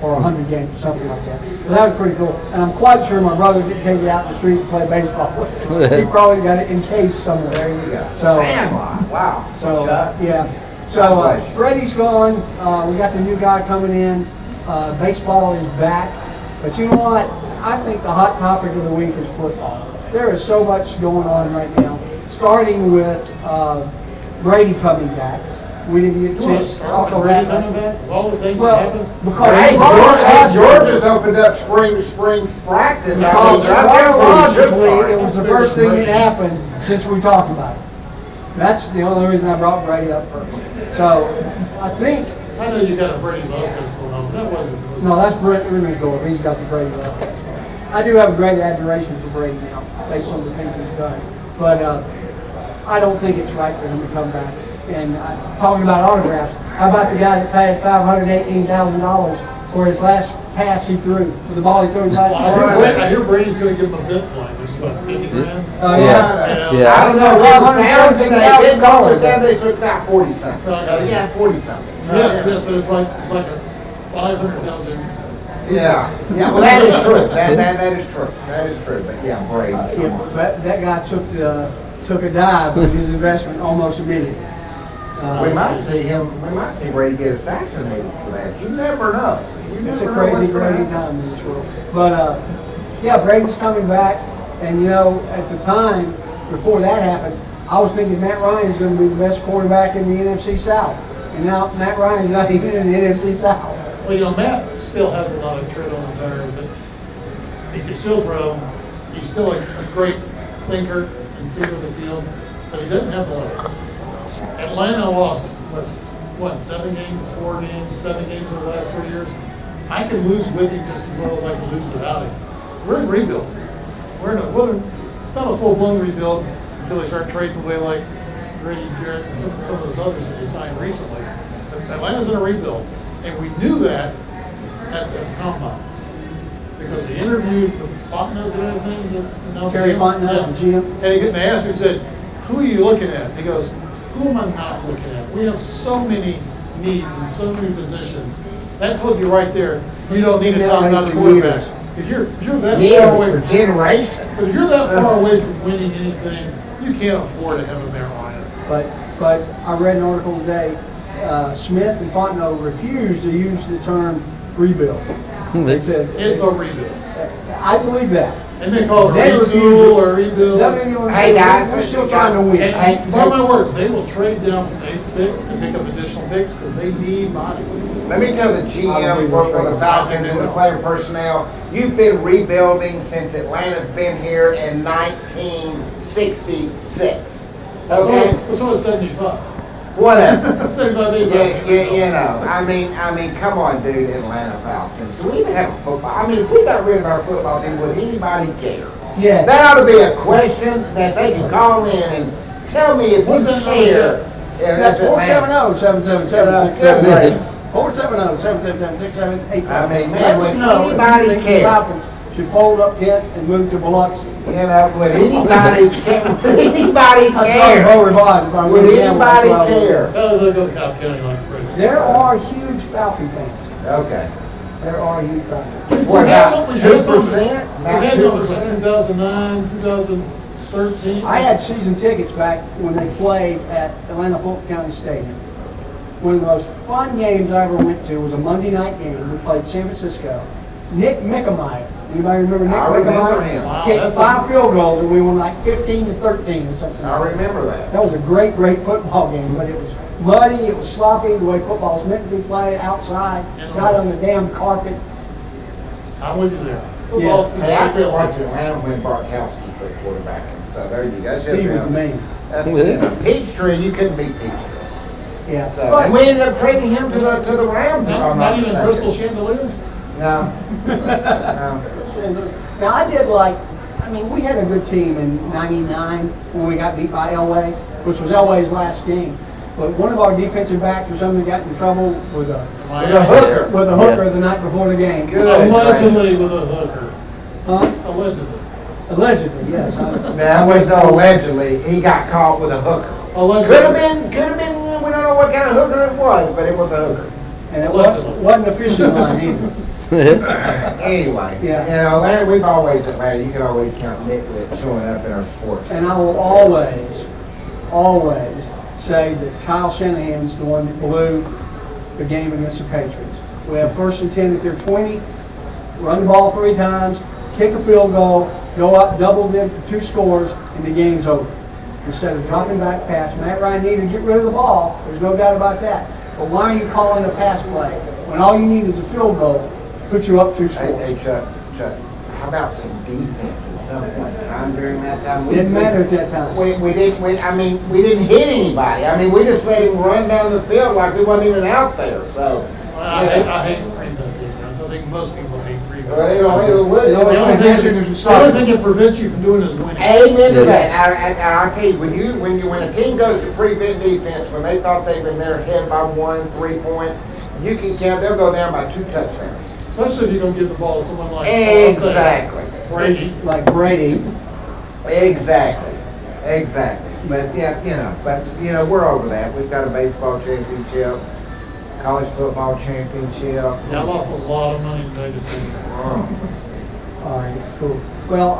Speaker 5: Or 100 games, or something like that. So that was pretty cool. And I'm quite sure my brother didn't take it out in the street and play baseball with it. He probably got it encased somewhere.
Speaker 2: There you go.
Speaker 5: So,
Speaker 2: Sandlot. Wow.
Speaker 5: So,
Speaker 2: Chuck.
Speaker 5: yeah. So, Freddie's gone. We got the new guy coming in. Baseball is back. But you know what? I think the hot topic of the week is football. There is so much going on right now. Starting with Brady coming back. We didn't get a chance to talk about that.
Speaker 3: All the things that
Speaker 5: Well,
Speaker 3: happened.
Speaker 5: because
Speaker 2: Hey, Georgia's opened up spring practice.
Speaker 5: Because chronologically, it was the first thing that
Speaker 3: Brady.
Speaker 5: happened since we talked about it. That's the only reason I brought Brady up first. So, I think,
Speaker 3: I know you got a Brady Lopez going on, but that wasn't.
Speaker 5: no, that's Brent Rumersdorf. He's got the Brady left. I do have a great admiration for Brady now, based on the things he's done. But I don't think it's right for him to come back. And talking about autographs, how about the guy that paid $518,000 for his last pass he threw, for the ball he threw his last
Speaker 3: I hear Brady's going to give him a bit point, which is about 50 grand.
Speaker 5: Oh,
Speaker 2: Yeah.
Speaker 3: Yeah.
Speaker 2: I don't know if it was down today. It was
Speaker 5: $517,000.
Speaker 2: down today, so it's about 40 something. So yeah, 40 something.
Speaker 3: Yes, but it's like a 500,000.
Speaker 2: Yeah. Yeah. Well, that is true. That is true. That is true. But yeah, Brady.
Speaker 5: Yeah, but that guy took a dive with his investment almost immediately.
Speaker 2: We might see Brady get assassinated for that. You never know.
Speaker 5: It's a crazy time in this world. But yeah, Brady's coming back, and you know, at the time before that happened, I was thinking Matt Ryan is going to be the best quarterback in the NFC South, and now Matt Ryan's not even in the NFC South.
Speaker 3: Well, you know, Matt still has a lot of tread on the tire, but he can still throw. He's still a great thinker and seer of the field, but he doesn't have the legs. Atlanta lost, what, 7 games, 4 games, 7 games over the last 3 years? I can lose with him just as well as I can lose without him. We're in rebuild. It's not a full-blown rebuild until they start trading away like Grady Jarrett and some of those others that they signed recently. But Atlanta's in a rebuild, and we knew that at the combine. Because they interviewed Fontenot, is that his name?
Speaker 5: Terry Fontenot, the GM.
Speaker 3: And they asked him, said, who are you looking at? And he goes, who am I not looking at? We have so many needs and so many positions. That told you right there, you don't need to talk about the quarterback. If you're that far away
Speaker 2: For generations.
Speaker 3: if you're that far away from winning anything, you can't afford to have a Matt Ryan.
Speaker 5: But I read an article today Smith and Fontenot refused to use the term rebuild. They said
Speaker 3: It's a rebuild.
Speaker 5: I believe that.
Speaker 3: And they call it
Speaker 5: They
Speaker 3: retool or rebuild.
Speaker 2: Hey, guys,
Speaker 5: we're still trying to win.
Speaker 3: And mark my words, they will trade down from 8th pick and pick up additional picks because they need bodies.
Speaker 2: Let me tell the GM for the Falcons and the player personnel, you've been rebuilding since Atlanta's been here in 1966. Okay?
Speaker 3: So it's 75.
Speaker 2: Whatever.
Speaker 3: 75, 85.
Speaker 2: I mean, come on, dude, Atlanta Falcons. Do we even have a football? I mean, if we got rid of our football team, would anybody care?
Speaker 5: Yeah.
Speaker 2: That ought to be a question that they can call in and tell me if
Speaker 3: What's
Speaker 2: you
Speaker 3: that
Speaker 2: care.
Speaker 3: number?
Speaker 2: Yeah,
Speaker 5: That's
Speaker 2: Atlanta.
Speaker 5: 470-777-678. 470-777-678.
Speaker 2: I mean, man,
Speaker 5: Let us
Speaker 2: would
Speaker 5: know if
Speaker 2: anybody
Speaker 5: you think the
Speaker 2: care?
Speaker 5: Falcons should fold up tent and move to Biloxi.
Speaker 2: Would anybody care? Would anybody
Speaker 5: I
Speaker 2: care?
Speaker 5: told Bo Rivard if I was
Speaker 2: Would
Speaker 5: gonna gamble, that's
Speaker 2: anybody
Speaker 5: what I would do.
Speaker 2: care?
Speaker 3: Oh, they'll go to Cobb County like crazy.
Speaker 5: There are huge Falcon fans.
Speaker 2: Okay.
Speaker 5: There are huge Falcon fans.
Speaker 2: What about
Speaker 3: We had numbers
Speaker 2: 2%?
Speaker 3: we
Speaker 2: About
Speaker 3: had numbers like
Speaker 2: 2%?
Speaker 3: 2009, 2013.
Speaker 5: I had season tickets back when they played at Atlanta Fulton County Stadium. One of the most fun games I ever went to was a Monday night game. We played San Francisco. Nick Mickemeyer. Anybody remember Nick
Speaker 2: I remember
Speaker 5: Mickemeyer?
Speaker 2: him.
Speaker 3: Wow,
Speaker 5: Kicked
Speaker 3: that's
Speaker 5: 5 field goals and we won like 15-13 or something.
Speaker 2: I remember that.
Speaker 5: That was a great, great football game, but it was muddy, it was sloppy, the way football's meant to be played outside, not on the damn carpet.
Speaker 3: I'm with you there. Football's been
Speaker 2: Hey, I
Speaker 3: great.
Speaker 2: feel like Atlanta when Barkowski played quarterback. So there you go. That's just
Speaker 5: Steve was
Speaker 2: real.
Speaker 5: the man.
Speaker 2: That's Peachtree. You couldn't beat Peachtree.
Speaker 5: Yeah.
Speaker 2: So, and we ended up trading him to the Rams. If I'm
Speaker 3: Not
Speaker 2: not
Speaker 3: even
Speaker 2: mistaken.
Speaker 3: Crystal Chandelier?
Speaker 2: No. No.
Speaker 5: Now I did we had a good team in '99 when we got beat by Elway, which was Elway's last game. But one of our defensive backs or something got in trouble with a hooker the night before the game.
Speaker 2: Good.
Speaker 3: Allegedly with a hooker.
Speaker 5: Huh?
Speaker 3: Allegedly.
Speaker 5: Allegedly, yes.
Speaker 2: Now, with no allegedly, he got caught with a hooker.
Speaker 3: Allegedly.
Speaker 2: Could have been, we don't know what kind of hooker it was, but it was a hooker.
Speaker 5: And it wasn't a fishing line either.
Speaker 2: Anyway,
Speaker 5: Yeah.
Speaker 2: Atlanta, we've always, Atlanta, you can always count nitwit showing up in our sports.
Speaker 5: And I will always say that Kyle Shanahan's the one that blew the game against the Patriots. We have 1st and 10 at their 20, run the ball 3 times, kick a field goal, go up, double the 2 scores, and the game's over. Instead of dropping back pass, Matt Ryan needed to get rid of the ball. There's no doubt about that. But why are you calling a pass play when all you need is a field goal, put you up 2 scores?
Speaker 2: Hey, Chuck, how about some defense at some point in time during that time?
Speaker 5: Didn't matter at that time.
Speaker 2: We didn't hit anybody. I mean, we just let him run down the field like we wasn't even out there, so.
Speaker 3: I hate rebuild defense. I think most people hate rebuild.
Speaker 2: Well,
Speaker 3: The only thing that prevents you from doing is winning.
Speaker 2: Amen to that. And I tell you, when a team goes to prevent defense, when they thought they've been there ahead by 1, 3 points, you can count, they'll go down by 2 touchdowns.
Speaker 3: Especially if you don't give the ball to someone like
Speaker 2: Exactly.
Speaker 3: Brady.
Speaker 5: Like Brady.
Speaker 2: Exactly. But yeah, we're over that. We've got a baseball championship, college football championship.
Speaker 3: Yeah, I lost a lot of money in Vegas.
Speaker 2: Oh.
Speaker 5: All right, cool. Well,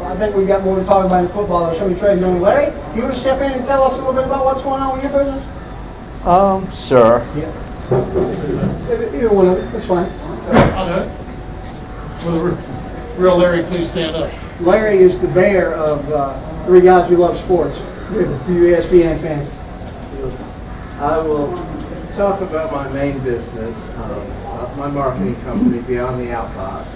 Speaker 5: I think we got more to talk about in football. There's so many trades going. Larry, you want to step in and tell us a little bit about what's going on with your business?
Speaker 6: Sure.
Speaker 5: Yeah. Either one of them, that's fine.
Speaker 3: I'll do it. Will the real Larry please stand up?
Speaker 5: Larry is the bear of 3 Guys Who Love Sports. We have a few ESPN fans.
Speaker 6: I will talk about my main business, my marketing company, Beyond the Outbox.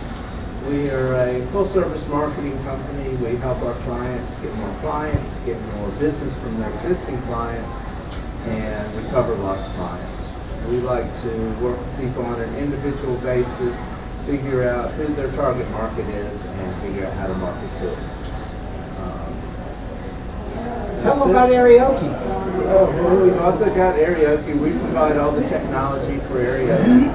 Speaker 6: We are a full-service marketing company. We help our clients, get more business from their existing clients, and we cover lost clients. We like to work with people on an individual basis, figure out who their target market is, and figure out how to market to them.
Speaker 5: Tell them about karaoke.
Speaker 6: Oh, well, we've also got karaoke. We provide all the technology for karaoke,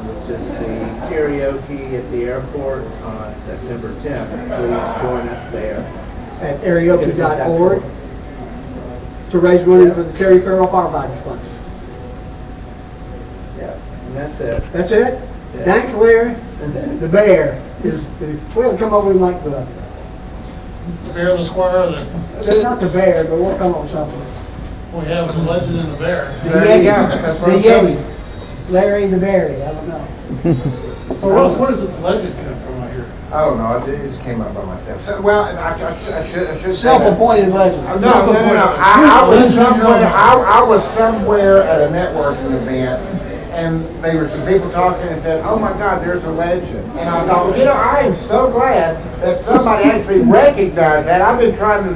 Speaker 6: which is the karaoke at the airport on September 10th. Please join us there.
Speaker 5: At karaoke.org to raise money for the Terry Farrell Firefighters Fund.
Speaker 6: Yeah, and that's it.
Speaker 5: That's it?
Speaker 6: Yeah.
Speaker 5: Thanks, Larry. The bear is, we'll come up with like the,
Speaker 3: The bear in the square.
Speaker 5: that's not the bear, but we'll come up with something.
Speaker 3: We have the legend and the bear.
Speaker 2: There you go. That's what
Speaker 5: The
Speaker 2: I'm telling you.
Speaker 5: Yeti. Larry the Berry, I don't know.
Speaker 3: So Russ, where does this legend come from out here?
Speaker 2: I don't know. It just came up by myself. So, well, I should say that.
Speaker 5: Self-appointed legend.
Speaker 2: No. I was somewhere at a networking event, and there were some people talking and said, "Oh my God, there's a legend." And I thought, I am so glad that somebody actually recognized that. I've been trying to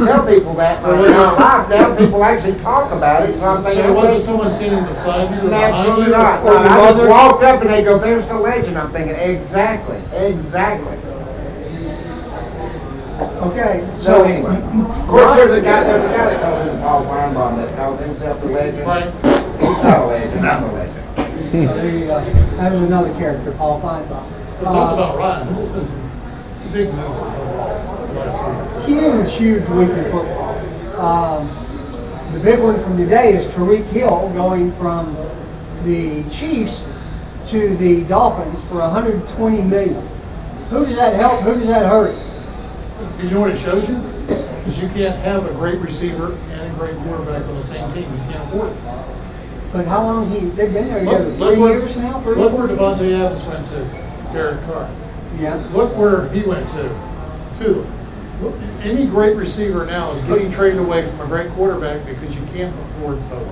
Speaker 2: tell people that my entire life. Now people actually talk about it, so I'm thinking,
Speaker 3: So it wasn't someone sitting beside you or behind
Speaker 2: absolutely
Speaker 3: you?
Speaker 2: not.
Speaker 5: Or your
Speaker 2: I just
Speaker 5: mother?
Speaker 2: walked up and they go, "There's the legend." I'm thinking, exactly.
Speaker 5: Okay,
Speaker 2: So anyway, of course, there's a guy that calls him Paul Feinbaum that calls himself the legend.
Speaker 3: Right.
Speaker 2: He's not a legend. I'm a legend.
Speaker 5: so there you go. That was another character, Paul Feinbaum.
Speaker 3: So talk about Ryan. There's been some big moves in football last week.
Speaker 5: Huge week in football. The big one from today is Tyreek Hill going from the Chiefs to the Dolphins for $120 million. Who does that help? Who does that hurt?
Speaker 3: You know what it shows you? Is you can't have a great receiver and a great quarterback on the same team. You can't afford it.
Speaker 5: But how long they've been there together?
Speaker 3: Look
Speaker 5: 3
Speaker 3: where-
Speaker 5: years now?
Speaker 3: Look where Devontae Adams went to, Derek Carr.
Speaker 5: Yeah.
Speaker 3: Look where he went to. Look, any great receiver now is getting traded away from a great quarterback because you can't afford both.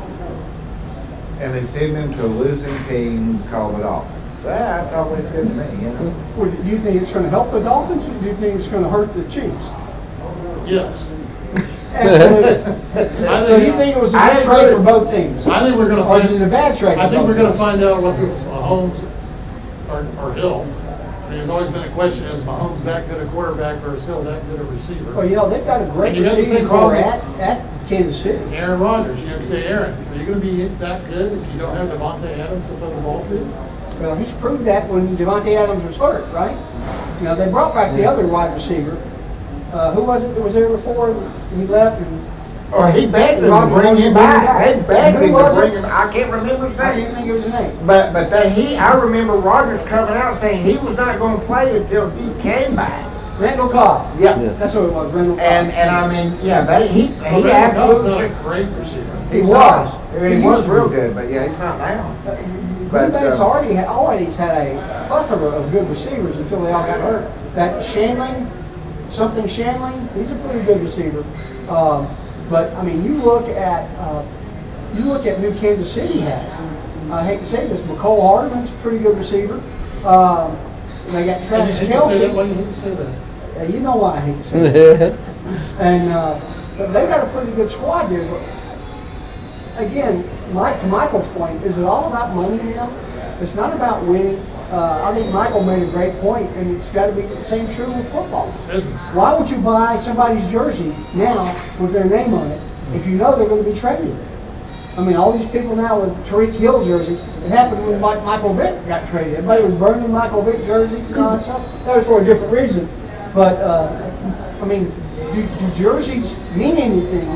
Speaker 2: And they send him to a losing team called the Dolphins. That's always good to me,
Speaker 5: Well, do you think it's going to help the Dolphins, or do you think it's going to hurt the Chiefs?
Speaker 3: Yes.
Speaker 5: Absolutely. So you think it was a
Speaker 2: I
Speaker 5: good
Speaker 2: agree.
Speaker 5: trade for both teams?
Speaker 3: I think we're going to
Speaker 5: Or is
Speaker 3: find.
Speaker 5: it a bad trade?
Speaker 3: I
Speaker 5: for
Speaker 3: think
Speaker 5: both
Speaker 3: we're going to
Speaker 5: teams?
Speaker 3: find out whether it was Mahomes or Hill. I mean, there's always been a question: is Mahomes that good a quarterback, or is Hill that good a receiver?
Speaker 5: Well, they've got a great
Speaker 3: And you got the
Speaker 5: receiving
Speaker 3: same
Speaker 5: core
Speaker 3: problem.
Speaker 5: at Kansas City.
Speaker 3: Aaron Rodgers, you have to say, Aaron, are you going to be that good if you don't have Devontae Adams to throw the ball to?
Speaker 5: Well, he's proved that when Devontae Adams was hurt, right? They brought back the other wide receiver. Who was it that was there before he left? And
Speaker 2: Or he begged them to bring him back. They begged him to bring him. I can't remember his
Speaker 5: I
Speaker 2: name.
Speaker 5: can't think of his name.
Speaker 2: But I remember Rodgers coming out saying he was not going to play until he came back.
Speaker 5: Randall Cobb.
Speaker 2: Yeah.
Speaker 5: That's what it was, Randall Cobb.
Speaker 2: And I mean, yeah, he
Speaker 3: Well, Randall Cobb's not
Speaker 2: absolutely.
Speaker 3: a great receiver.
Speaker 2: He
Speaker 5: was.
Speaker 2: was.
Speaker 5: He
Speaker 2: He
Speaker 5: used
Speaker 2: was
Speaker 5: to
Speaker 2: real
Speaker 5: be.
Speaker 2: good, but yeah, he's not now.
Speaker 5: Green Bay's always had a plethora of good receivers until they all got hurt. That Shanling, he's a pretty good receiver. But I mean, you look at who Kansas City has. And I hate to say this, McCole Hardman's a pretty good receiver. They got Travis
Speaker 3: Why do you
Speaker 5: Kelce.
Speaker 3: hate to say that?
Speaker 5: You know why I hate to say that. And but they got a pretty good squad there. But again, to Michael's point, is it all about money now? It's not about winning. I think Michael made a great point, and it's got to be the same true with football.
Speaker 3: Business.
Speaker 5: Why would you buy somebody's jersey now with their name on it if you know they're going to be traded? I mean, all these people now with Tyreek Hill jerseys, it happened when Michael Vick got traded. Everybody was burning Michael Vick jerseys and all that stuff. That was for a different reason. But, I mean, do jerseys mean anything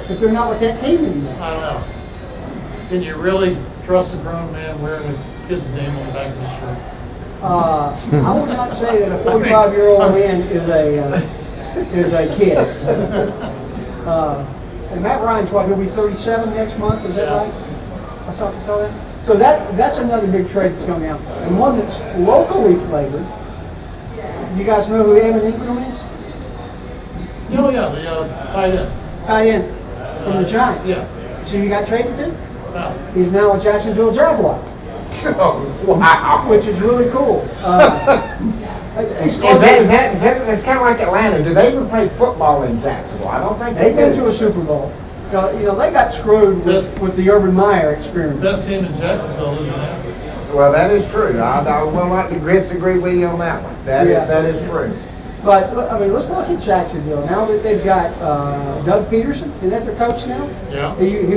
Speaker 5: if they're not with that team anymore?
Speaker 3: I don't know. Can you really trust a grown man wearing a kid's name on the back of his shirt?
Speaker 5: I would not say that a 45-year-old man is a kid. And Matt Ryan's what, he'll be 37 next month, is that
Speaker 3: Yeah.
Speaker 5: right? I saw that. So that's another big trade that's coming out. And one that's locally flavored. You guys know who Evan Ingram is?
Speaker 3: Oh, yeah, the tight end.
Speaker 5: Tight end from the Giants.
Speaker 3: Yeah.
Speaker 5: So you got traded to?
Speaker 3: No.
Speaker 5: He's now a Jacksonville Jaguar,
Speaker 2: Oh, wow.
Speaker 5: which is really cool.
Speaker 2: Is that's kind of like Atlanta. Do they even play football in Jacksonville? I don't think
Speaker 5: They've been
Speaker 2: do.
Speaker 5: to a Super Bowl. So, they got screwed with the Urban Meyer experiment.
Speaker 3: Best team in Jacksonville is an average.
Speaker 2: Well, that is true. I will not disagree with you on that one. That is true.
Speaker 5: But, I mean, let's look at Jacksonville. Now that they've got Doug Peterson, is that their coach now?
Speaker 3: Yeah.
Speaker 5: He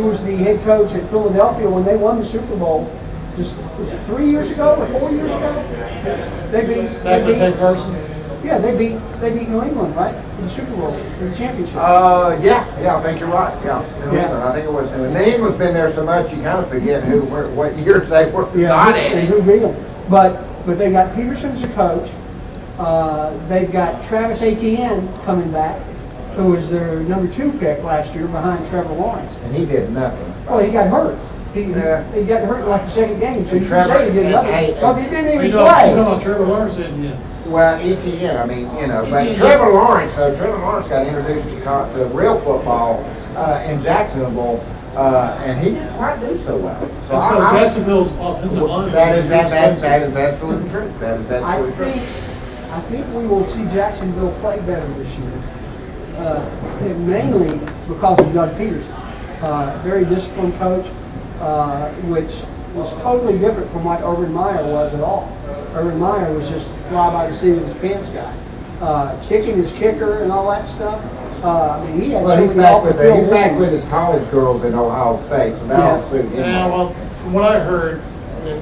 Speaker 5: was the head coach at Philadelphia when they won the Super Bowl. Was it 3 years ago or 4 years ago? They beat.
Speaker 3: Back with Ted Carson.
Speaker 5: Yeah, they beat New England, right? In the Super Bowl, in the championship.
Speaker 2: Yeah, I think you're right. Yeah, New England. I think it was New England. New England's been there so much you kind of forget what years they were not in.
Speaker 5: Who beat them? But they got Peterson as a coach. They've got Travis Etienne coming back. who was their number 2 pick last year behind Trevor Lawrence.
Speaker 2: And he did nothing.
Speaker 5: Well, he got hurt. He got hurt in like the second game, so you can say he did nothing. Well, he didn't even
Speaker 3: You know
Speaker 5: play.
Speaker 3: about Trevor Lawrence, isn't it?
Speaker 2: Well, ETN, I mean, but
Speaker 3: ETN.
Speaker 2: Trevor Lawrence got introduced to real football in Jacksonville, and he didn't quite do so well.
Speaker 3: So Jacksonville's offensive line.
Speaker 2: That is absolutely true. That is
Speaker 5: I
Speaker 2: absolutely true.
Speaker 5: think we will see Jacksonville play better this year, mainly because of Doug Peterson. Very disciplined coach, which was totally different from what Urban Meyer was at all. Urban Meyer was just fly by the seat of his pants guy, kicking his kicker and all that stuff. I mean, he had so
Speaker 2: He's
Speaker 5: many
Speaker 2: back
Speaker 5: off the
Speaker 2: with
Speaker 5: field
Speaker 2: he's back
Speaker 5: wins.
Speaker 2: with his college girls in Ohio State, so that'll suit him.
Speaker 3: Yeah, well, from what I heard, that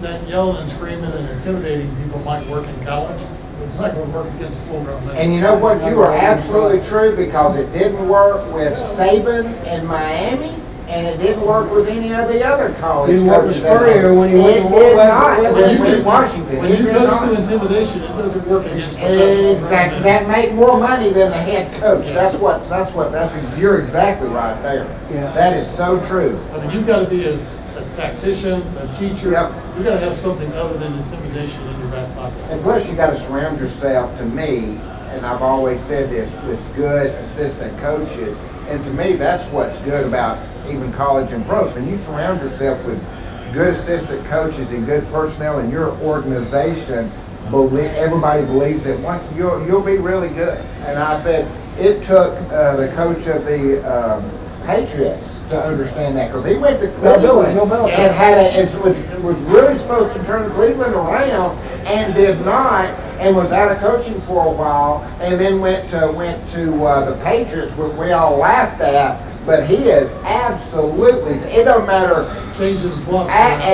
Speaker 3: that yelling and screaming and intimidating people might work in college, but it's not going to work against a full-grown man.
Speaker 2: And you know what? You are absolutely true, because it didn't work with Saban in Miami, and it didn't work with any of the other college
Speaker 5: Didn't work with
Speaker 2: coaches.
Speaker 5: Spurrier when he went to
Speaker 2: It did not.
Speaker 5: Washington.
Speaker 2: With Washington.
Speaker 3: When
Speaker 2: It
Speaker 3: you
Speaker 2: did
Speaker 3: coach
Speaker 2: not.
Speaker 3: through intimidation, it doesn't work against professional
Speaker 2: Exactly.
Speaker 3: men.
Speaker 2: That make more money than the head coach.
Speaker 3: Yeah.
Speaker 2: You're exactly right there.
Speaker 5: Yeah.
Speaker 2: That is so true.
Speaker 3: I mean, you've got to be a tactician, a teacher.
Speaker 2: Yep.
Speaker 3: You've got to have something other than intimidation in your back pocket.
Speaker 2: And plus, you got to surround yourself, to me, and I've always said this, with good assistant coaches. And to me, that's what's good about even college and pros. When you surround yourself with good assistant coaches and good personnel in your organization, everybody believes that once you'll be really good. And I think it took the coach of the Patriots to understand that, because he went to Cleveland
Speaker 5: Bill Belichick.
Speaker 2: and was really supposed to turn Cleveland around, and did not, and was out of coaching for a while, and then went to the Patriots, where we all laughed at. But he is absolutely, it don't matter.
Speaker 3: Changes philosophy.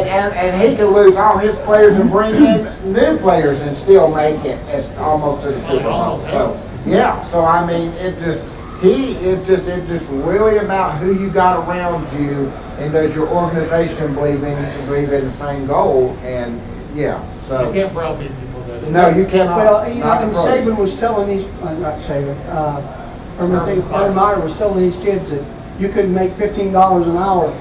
Speaker 2: And he can lose all his players and bring in new players and still make it as almost to the Super Bowl.
Speaker 3: Almost has.
Speaker 2: So, yeah. So I mean, it's just really about who you got around you, and does your organization believe in the same goal? And yeah. So
Speaker 3: You can't browbeat people with that.
Speaker 2: no, you cannot.
Speaker 5: Well,
Speaker 2: not
Speaker 5: and
Speaker 2: in pros.
Speaker 5: Saban was telling these, not Saban, Urban Meyer was telling these kids that you couldn't make $15 an hour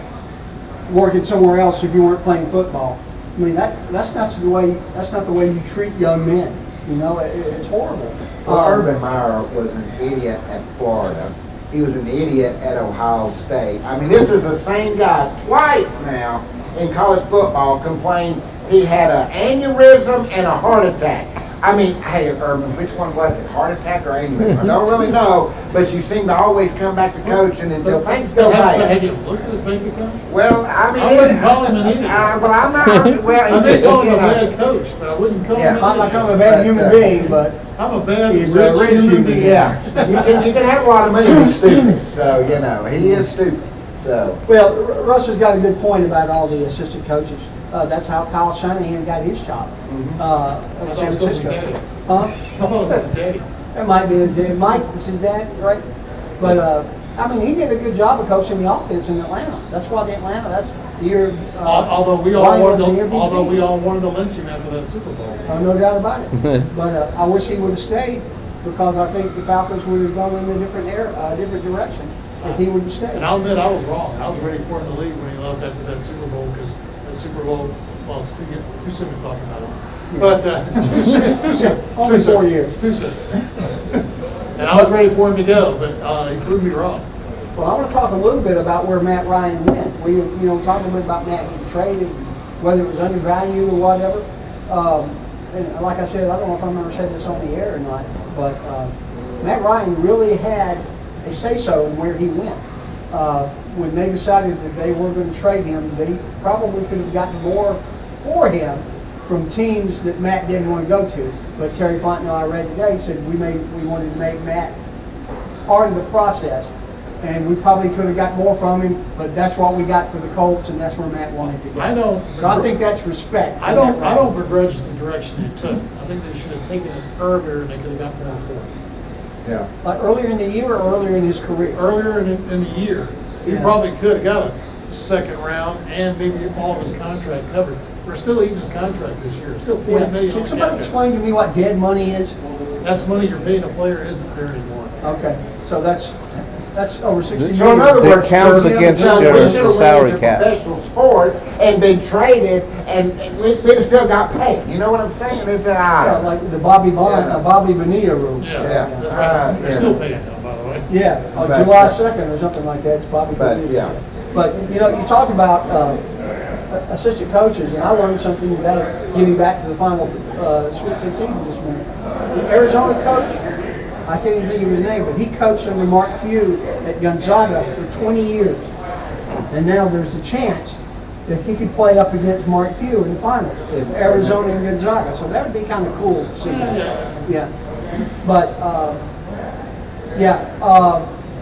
Speaker 5: working somewhere else if you weren't playing football. I mean, that's not the way you treat young men. You know, it's horrible.
Speaker 2: Well, Urban Meyer was an idiot at Florida. He was an idiot at Ohio State. I mean, this is the same guy twice now in college football complained he had an aneurysm and a heart attack. I mean, hey, Urban, which one was it, heart attack or aneurysm? I don't really know, but you seem to always come back to coaching until things go
Speaker 3: Have
Speaker 2: bad.
Speaker 3: you looked at his bank account?
Speaker 2: Well, I mean,
Speaker 3: I wouldn't call him an idiot.
Speaker 2: Well, I'm not. Well,
Speaker 3: I may call him a
Speaker 2: you know.
Speaker 3: bad coach, but I wouldn't call
Speaker 2: Yeah.
Speaker 3: him
Speaker 5: I'm
Speaker 3: an
Speaker 5: not
Speaker 3: idiot.
Speaker 5: calling him a bad human being, but
Speaker 3: I'm a bad,
Speaker 5: He's a
Speaker 3: rich
Speaker 5: rich
Speaker 3: human
Speaker 5: human
Speaker 3: being.
Speaker 2: Yeah, you can have a lot of money and be stupid. So he is stupid. So.
Speaker 5: well, Russ has got a good point about all the assistant coaches. That's how Kyle Shanahan got his job.
Speaker 3: I
Speaker 5: At
Speaker 3: thought
Speaker 5: San
Speaker 3: it was his
Speaker 5: Francisco.
Speaker 3: daddy.
Speaker 5: Huh?
Speaker 3: I thought it was his daddy.
Speaker 5: That might be his dad. Mike is his dad, right? But I mean, he did a good job of coaching the offense in Atlanta. That's why that's the year.
Speaker 3: Although we
Speaker 5: Ryan
Speaker 3: all
Speaker 5: was the
Speaker 3: wanted to,
Speaker 5: MVP.
Speaker 3: although we all wanted to lynch him after that Super Bowl.
Speaker 5: No doubt about it. But I wish he would have stayed, because I think the Falcons would have gone in a different direction if he would have stayed.
Speaker 3: And I'll admit I was wrong. I was ready for him to leave when he left after that Super Bowl, because that Super Bowl, well, it's too soon to talk about it. But too soon.
Speaker 5: Only
Speaker 3: Too soon.
Speaker 5: 4 years.
Speaker 3: Too soon. And I was ready for him to go, but he proved me wrong.
Speaker 5: Well, I want to talk a little bit about where Matt Ryan went. We, talk a little bit about Matt getting traded, whether it was undervalued or whatever. And like I said, I don't know if I've ever said this on the air or not, but Matt Ryan really had a say-so in where he went. When they decided that they were going to trade him, they probably could have gotten more for him from teams that Matt didn't want to go to. But Terry Fontenot, I read today, said we wanted to make Matt part of the process, and we probably could have got more from him, but that's what we got for the Colts, and that's where Matt wanted to go.
Speaker 3: I don't.
Speaker 5: So I think that's respect.
Speaker 3: I don't begrudge the direction they took. I think they should have taken it earlier, and they could have got more for it.
Speaker 2: Yeah.
Speaker 5: Like earlier in the year or earlier in his career?
Speaker 3: Earlier in the year, he
Speaker 5: Yeah.
Speaker 3: probably could have got a second round and maybe all of his contract covered. We're still eating his contract this year. Still $40 million.
Speaker 5: Can
Speaker 3: on
Speaker 5: somebody
Speaker 3: cap.
Speaker 5: explain to me what dead money is?
Speaker 3: That's money you're paying a player isn't there anymore.
Speaker 5: Okay, so that's over 60
Speaker 2: So in
Speaker 5: million.
Speaker 2: other
Speaker 6: That
Speaker 2: words,
Speaker 6: counts
Speaker 2: Kirby,
Speaker 6: against
Speaker 2: we
Speaker 6: your
Speaker 2: should have
Speaker 6: salary
Speaker 2: went into
Speaker 6: cap.
Speaker 2: professional sport and been traded, and we'd have still got paid. You know what I'm saying? It's
Speaker 5: Yeah, like the Bobby Bonilla rule.
Speaker 3: Yeah,
Speaker 2: Yeah.
Speaker 3: that's right. They're
Speaker 2: Yeah.
Speaker 3: still paying him, by the way.
Speaker 5: Yeah,
Speaker 2: But,
Speaker 5: July 2nd or something like that, it's Bobby
Speaker 2: But,
Speaker 5: Bonilla.
Speaker 2: yeah.
Speaker 5: But, you know, you talked about assistant coaches, and I learned something about getting back to the final Sweet 16 this minute. The Arizona coach, I can't even think of his name, but he coached under Mark Few at Gonzaga for 20 years. And now there's a chance that he could play up against Mark Few in the finals, Arizona and Gonzaga. So that would be kind of cool to see. Yeah. But,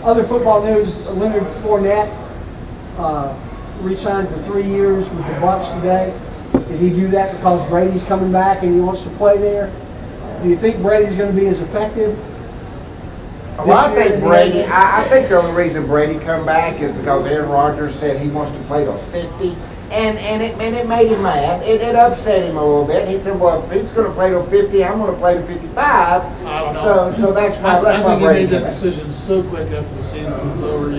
Speaker 5: other football news, Leonard Fournette re-signed for 3 years with the Bucs today. Did he do that because Brady's coming back and he wants to play there? Do you think Brady's going to be as effective?
Speaker 2: Well, I
Speaker 5: this year
Speaker 2: think
Speaker 5: as he
Speaker 2: Brady.
Speaker 5: is?
Speaker 2: I think the only reason Brady come back is because Aaron Rodgers said he wants to play till 50, and it made him mad. It upset him a little bit. He said, "Well, if he's going to play till 50, I'm going to play till 55."
Speaker 3: I don't know.
Speaker 2: So that's why
Speaker 3: I
Speaker 2: that's why
Speaker 3: think he
Speaker 2: Brady
Speaker 3: made that
Speaker 2: came back.
Speaker 3: decision so quick after the season's over.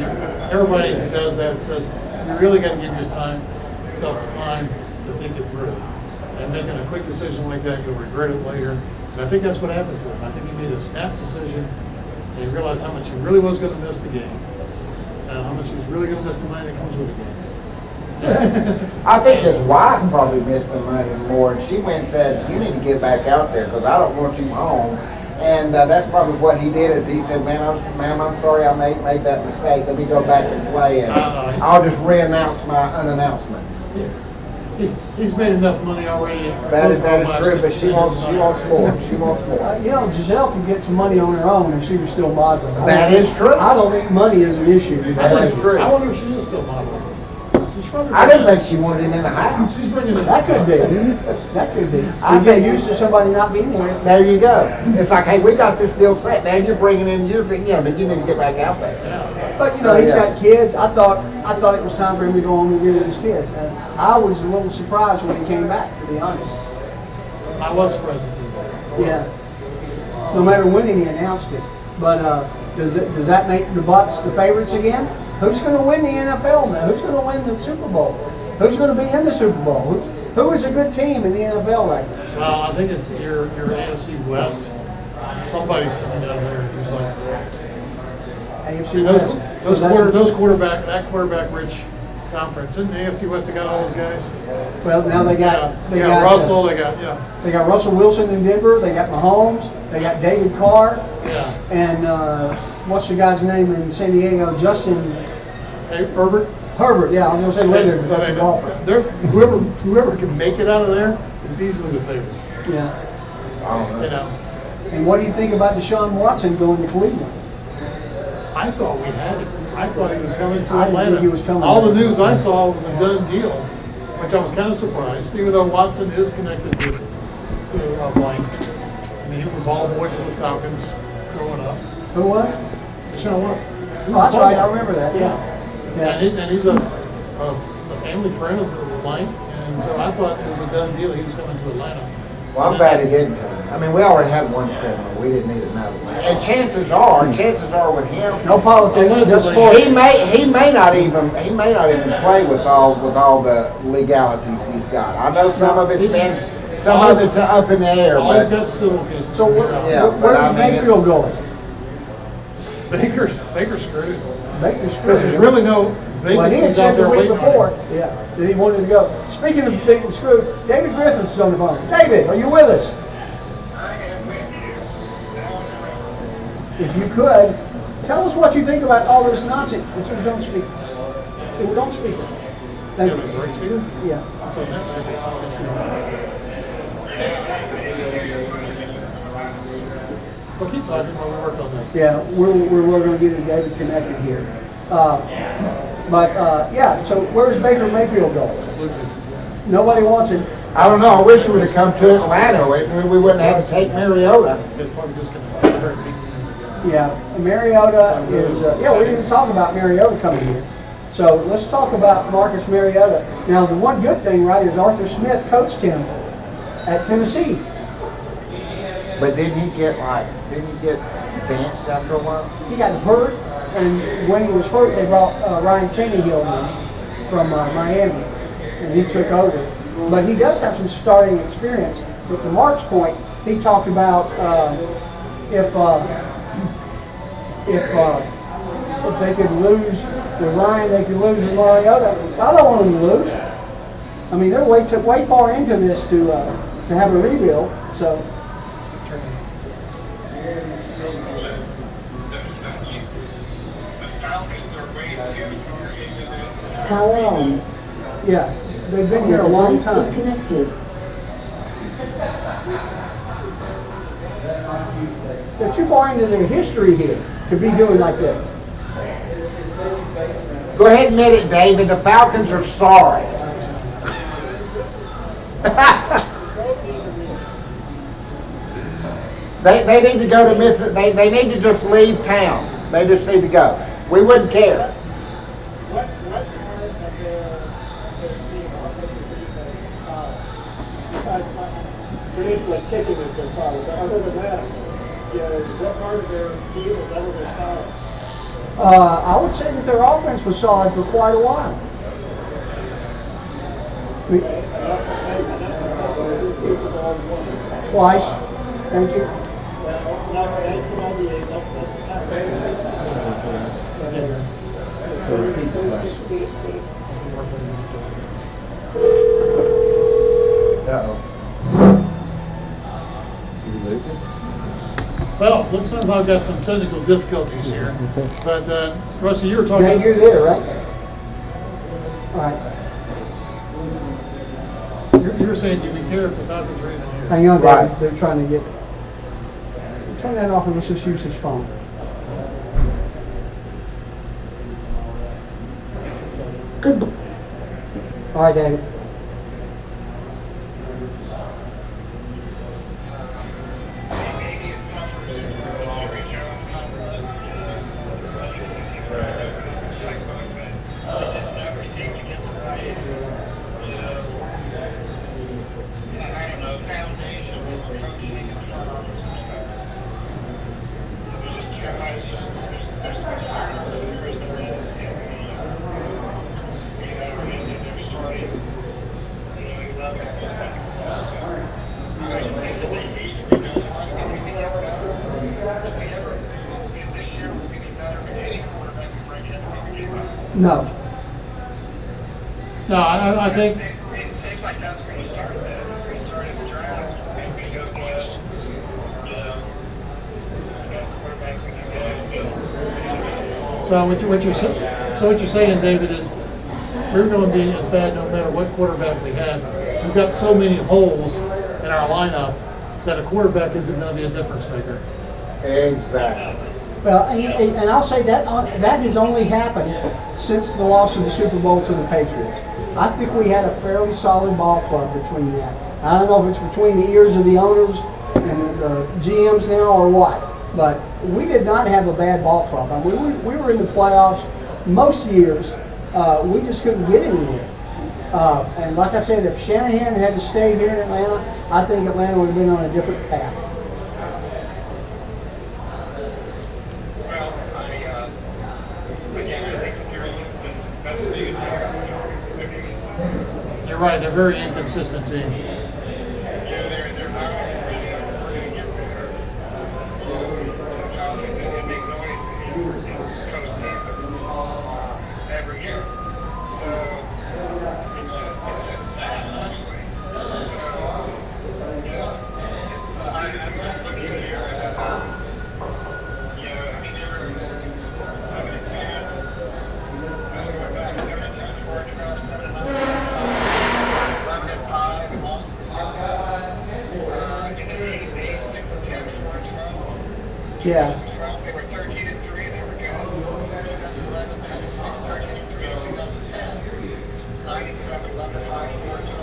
Speaker 3: Everybody who does that says you really got to give yourself time to think it through. And making a quick decision like that, you'll regret it later. And I think that's what happened to him. I think he made a snap decision, and he realized how much he really was going to miss the game, and how much he was really going to miss the money that comes with the game.
Speaker 2: I think his wife probably missed the money more, and she went and said, "You need to get back out there because I don't want you home." And that's probably what he did. Is he said, "Ma'am, I'm sorry I made that mistake. Let me go back and play, and I'll just re-announce my unannouncement."
Speaker 3: He's made enough money already.
Speaker 2: That is true, but she wants more. She wants more.
Speaker 5: You know, Giselle could get some money on her own if she was still modeling.
Speaker 2: That is true.
Speaker 5: I don't think money is an issue.
Speaker 2: That is true.
Speaker 3: I wonder if she is still modeling. She's probably-
Speaker 2: I didn't think she wanted him in the house.
Speaker 3: She's bringing in
Speaker 5: That could be.
Speaker 3: some-
Speaker 5: That could be.
Speaker 2: I
Speaker 5: You get
Speaker 2: think-
Speaker 5: used to somebody not being here.
Speaker 2: There you go. It's like, hey, we got this deal set. Now you're bringing in your thing, but you need to get back out there.
Speaker 5: But you know, he's got kids. I thought it was time for him to go home and get with his kids. And I was a little surprised when he came back, to be honest.
Speaker 3: I was surprised at that.
Speaker 5: Yeah. No matter when he announced it. But does that make the Bucs the favorites again? Who's going to win the NFL now? Who's going to win the Super Bowl? Who's going to be in the Super Bowl? Who is a good team in the NFL right now?
Speaker 3: Well, I think it's your AFC West. Somebody's coming down there who's like
Speaker 5: AFC West.
Speaker 3: those quarterback rich conference. Isn't the AFC West, they got all those guys?
Speaker 5: Well, now they got
Speaker 3: Russell, they got
Speaker 5: They got Russell Wilson in Denver. They got Mahomes. They got David Carr.
Speaker 3: yeah.
Speaker 5: And what's the guy's name in San Diego? Justin
Speaker 3: Hey, Herbert.
Speaker 5: Herbert. Yeah, I was going to say Leonard, but that's a golfer.
Speaker 3: Whoever can make it out of there is easily the favorite.
Speaker 5: Yeah.
Speaker 3: You know,
Speaker 5: And what do you think about Deshaun Watson going to Cleveland?
Speaker 3: I thought we had it. I thought he was coming to
Speaker 5: I didn't
Speaker 3: Atlanta.
Speaker 5: think he was coming.
Speaker 3: All the news I saw was a done deal, which I was kind of surprised, even though Watson is connected to Blank. I mean, he was a ball boy for the Falcons growing up.
Speaker 5: Who was?
Speaker 3: Deshaun Watson. He was
Speaker 5: Oh, that's
Speaker 3: a ball
Speaker 5: right. I
Speaker 3: boy.
Speaker 5: remember that. Yeah.
Speaker 3: And he's a family friend of Blank, and so I thought it was a done deal. He was coming to Atlanta.
Speaker 2: Well, I'm glad he didn't. I mean, we already had one criminal. We didn't need another one. And chances are with him,
Speaker 5: No politics, just
Speaker 3: Allegedly.
Speaker 5: sports.
Speaker 2: he may not even play with all the legalities he's got. I know some of it's up in the air,
Speaker 3: All he's
Speaker 2: but
Speaker 3: got civil cases.
Speaker 5: So
Speaker 2: Yeah, but
Speaker 5: where's
Speaker 2: I mean,
Speaker 5: Mayfield going?
Speaker 3: Baker's screwed.
Speaker 5: Baker's
Speaker 3: Because there's really no
Speaker 5: Well, he had
Speaker 3: vacancies out
Speaker 5: said the
Speaker 3: there
Speaker 5: week
Speaker 3: waiting
Speaker 5: before,
Speaker 3: on him.
Speaker 5: yeah, that he wanted to go. Speaking of being screwed, David Griffiths is on the phone. David, are you with us? If you could, tell us what you think about all this nonsense. This was on speaker. It was on speaker. Thank
Speaker 3: Yeah,
Speaker 5: you.
Speaker 3: was the right speaker?
Speaker 5: Yeah.
Speaker 3: So that's good. It's not this one. Well, keep talking while we work on this.
Speaker 5: Yeah, we're going to get David connected here. Yeah, so where's Baker Mayfield going? Nobody wants him.
Speaker 2: I don't know. I wish we would have come to Atlanta. We wouldn't have to take Mariota.
Speaker 3: It's probably just going to hurt beating him again.
Speaker 5: Yeah, Mariota is, we didn't talk about Mariota coming here. So let's talk about Marcus Mariota. Now, the one good thing, right, is Arthur Smith coached him at Tennessee.
Speaker 2: But didn't he get benched after a while?
Speaker 5: He got hurt, and when he was hurt, they brought Ryan Tannehill in from Miami, and he took over. But he does have some starting experience. But to Mark's point, he talked about if they could lose with Ryan, they could lose with Mariota. I don't want them to lose. I mean, they're way far into this to have a rebuild. So. How long? Yeah, they've been here a long time. They're too far into their history here to be doing like this.
Speaker 2: Go ahead and admit it, David. The Falcons are sorry. They need to go to Mississippi. They need to just leave town. They just need to go. We wouldn't care.
Speaker 5: Kicking is their problem. But other than that, what part of their deal has ever been solid? I would say that their offense was solid for quite a while. Twice. Thank you.
Speaker 6: So repeat the question. Uh-oh. Did we lose it?
Speaker 3: Well, looks like I've got some technical difficulties here. But, Rusty, you were talking.
Speaker 5: Yeah, you're there, right? All right.
Speaker 3: You were saying you'd be care if the Falcons were even here.
Speaker 5: Hang on,
Speaker 2: Right.
Speaker 5: David. They're trying to get. Turn that off and let's just use his phone. All right, David. No.
Speaker 3: No, I think.
Speaker 7: It seems like that's where you started that. We started the draft, and we go get, the best quarterback we can get.
Speaker 3: So what you're saying, David, is we're going to be as bad no matter what quarterback we have. We've got so many holes in our lineup that a quarterback isn't going to be a difference maker.
Speaker 2: Exactly.
Speaker 5: Well, and I'll say that that has only happened since the loss of the Super Bowl to the Patriots. I think we had a fairly solid ball club between that. I don't know if it's between the ears of the owners and the GMs now or what, but we did not have a bad ball club. I mean, we were in the playoffs most years. We just couldn't get anywhere. And like I said, if Shanahan had to stay here in Atlanta, I think Atlanta would have been on a different path.
Speaker 3: You're right, they're a very inconsistent team.
Speaker 7: They're not really ever going to get better. Sometimes they make noise in postseason every year. So it's just sad, actually. So I'm looking here at I mean they were 7-10. Let's go back 7-10 before it dropped 7-9. 11-5, lost the Super Bowl. And then 8, 6-10 before it dropped.
Speaker 5: Yeah.
Speaker 7: 2012, they were 13-3, they were good. 2011, 10-6, 13-3 in 2010. 97, 11-5, 14,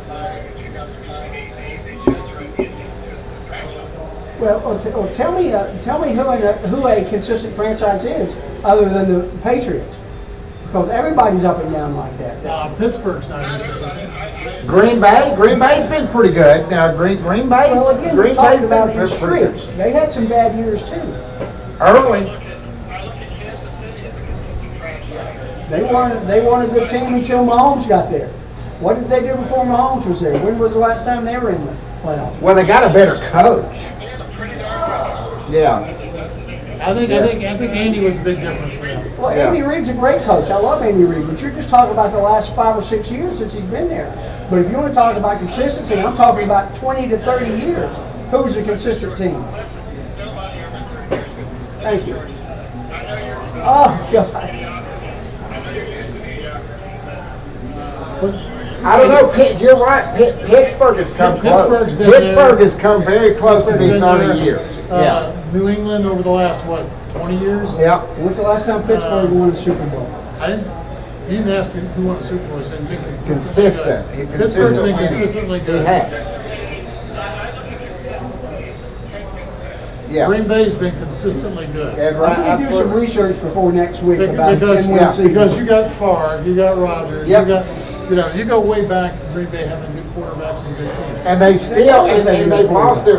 Speaker 7: 7-5 in 2009, 8-8. They just are an inconsistent franchise.
Speaker 5: Well, tell me who a consistent franchise is other than the Patriots, because everybody's up and down like that.
Speaker 3: Pittsburgh's not inconsistent.
Speaker 2: Green Bay's been pretty good. Now Green Bay's
Speaker 5: Well, again,
Speaker 2: Green
Speaker 5: we're talking
Speaker 2: Bay's
Speaker 5: about
Speaker 2: been
Speaker 5: in
Speaker 2: pretty good.
Speaker 5: streaks. They had some bad years too.
Speaker 2: Early.
Speaker 7: I look at Kansas City as a consistent franchise.
Speaker 5: They weren't a good team until Mahomes got there. What did they do before Mahomes was there? When was the last time they were in the playoffs?
Speaker 2: Well, they got a better coach.
Speaker 7: They have a pretty darn good coach.
Speaker 2: Yeah.
Speaker 3: I think Andy was a big difference for them.
Speaker 5: Well,
Speaker 2: Yeah.
Speaker 5: Andy Reid's a great coach. I love Andy Reid, but you're just talking about the last 5 or 6 years since he's been there. But if you want to talk about consistency, I'm talking about 20 to 30 years. Who's a consistent team?
Speaker 7: Nobody over 30 years ago.
Speaker 5: Thank you.
Speaker 7: I know you're
Speaker 5: Oh, God.
Speaker 7: I know you're used to mediocrity.
Speaker 2: I don't know. You're right. Pittsburgh has come close.
Speaker 3: Pittsburgh's been
Speaker 2: Pittsburgh
Speaker 3: there.
Speaker 2: has come very close to being
Speaker 3: Pittsburgh's been
Speaker 2: 30
Speaker 3: there.
Speaker 2: years. Yeah.
Speaker 3: New England over the last, 20 years?
Speaker 2: Yeah.
Speaker 5: When's the last time Pittsburgh won a Super Bowl?
Speaker 3: He didn't ask me who won a Super Bowl. He said, been
Speaker 2: Consistent.
Speaker 3: Pittsburgh's been consistently
Speaker 2: He
Speaker 3: good.
Speaker 2: has.
Speaker 7: I look at consistency as 10 wins.
Speaker 2: Yeah.
Speaker 3: Green Bay's been consistently good.
Speaker 2: And right,
Speaker 5: I'm going to do some
Speaker 2: absolutely.
Speaker 5: research before next week about a
Speaker 3: Because,
Speaker 5: 10-win season.
Speaker 3: because you got Favre, you got Rodgers,
Speaker 2: Yep.
Speaker 3: you go way back, Green Bay having good quarterbacks and good teams.
Speaker 2: And they still, and they've lost their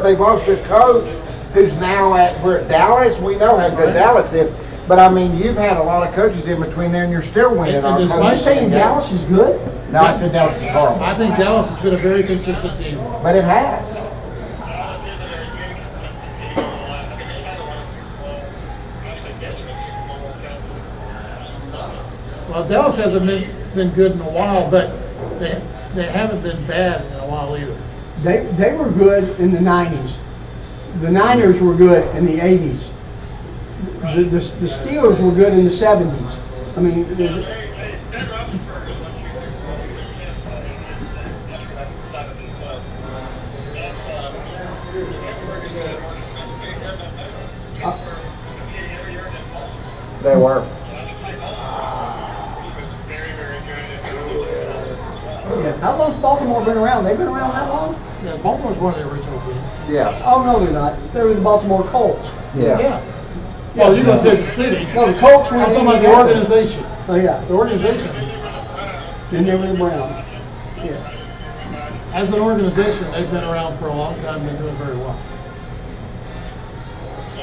Speaker 2: they've lost their coach, who's now we're at Dallas. We know how good Dallas is. But I mean, you've had a lot of coaches in between there, and you're still winning.
Speaker 3: And
Speaker 2: on
Speaker 3: does
Speaker 2: coaches
Speaker 3: my
Speaker 5: You're saying
Speaker 2: in
Speaker 5: Dallas is good?
Speaker 2: No, I said Dallas is horrible,
Speaker 3: I think Dallas has been a very consistent team.
Speaker 2: but it has.
Speaker 7: Dallas is a very good, consistent team over the last. I mean, they haven't won a Super Bowl. Actually, been to a Super Bowl since.
Speaker 3: Well, Dallas hasn't been good in a while, but they haven't been bad in a while either.
Speaker 5: They were good in the 90s. The Niners were good in the 80s. The Steelers were good in the 70s. I mean,
Speaker 7: Ben Roethlisberger won 2 Super Bowls, so you can't say that's excited himself. Pittsburgh is going to win something. Pittsburgh was competing every year against Baltimore.
Speaker 2: They were.
Speaker 7: And I can take Baltimore, which was very, very good as well.
Speaker 5: yeah. How long's Baltimore been around? They've been around that long?
Speaker 3: Yeah, Baltimore's one of the original teams.
Speaker 2: Yeah.
Speaker 5: Oh, no, they're not. They were the Baltimore Colts.
Speaker 2: Yeah.
Speaker 3: Well, you don't take the city.
Speaker 5: No, the Colts were
Speaker 3: I'm
Speaker 5: in
Speaker 3: talking about the
Speaker 5: Indiana.
Speaker 3: organization.
Speaker 5: Oh, yeah.
Speaker 3: The organization,
Speaker 5: Then they were the Browns. Yeah.
Speaker 3: as an organization, they've been around for a long time, been doing very well.
Speaker 7: So,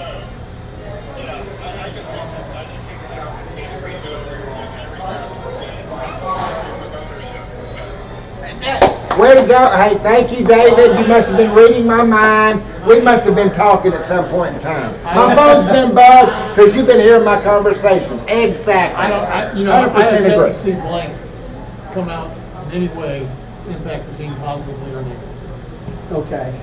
Speaker 7: yeah, I just think the Cowboys need to rebuild every possible way.
Speaker 2: Way to go. Hey, thank you, David. You must have been reading my mind. We must have been talking at some point in time. My phone's been bugged because you've been hearing my conversations. Exactly.
Speaker 3: I
Speaker 2: 100%
Speaker 3: have yet
Speaker 2: agree.
Speaker 3: to see Blank come out in any way impact the team positively or negatively.
Speaker 5: Okay.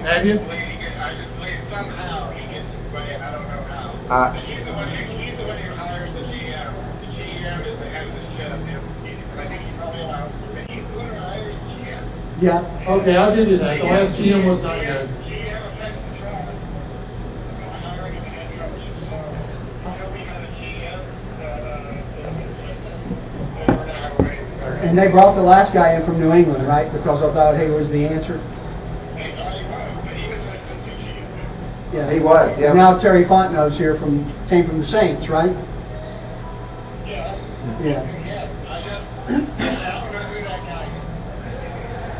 Speaker 3: Have you?
Speaker 7: I just believe somehow he gets it way. I don't know how. But he's the one who hires the GM. The GM is the head of the ship. And I think he probably allows him. But he's the one who hires the GM.
Speaker 5: Yeah.
Speaker 3: Okay, I'll give you that. The last GM was not good.
Speaker 7: GM affects the trial. Hiring of the head coach. So until we have a GM that is consistent, then we're going to have a wait.
Speaker 5: And they brought the last guy in from New England, right? Because I thought he was the answer.
Speaker 7: They thought he was, but he was an assistant GM.
Speaker 5: Yeah.
Speaker 2: He was, yeah.
Speaker 5: Now Terry Fontenot's here came from the Saints, right?
Speaker 7: Yeah.
Speaker 5: Yeah.
Speaker 7: Yeah, I don't know who that guy is.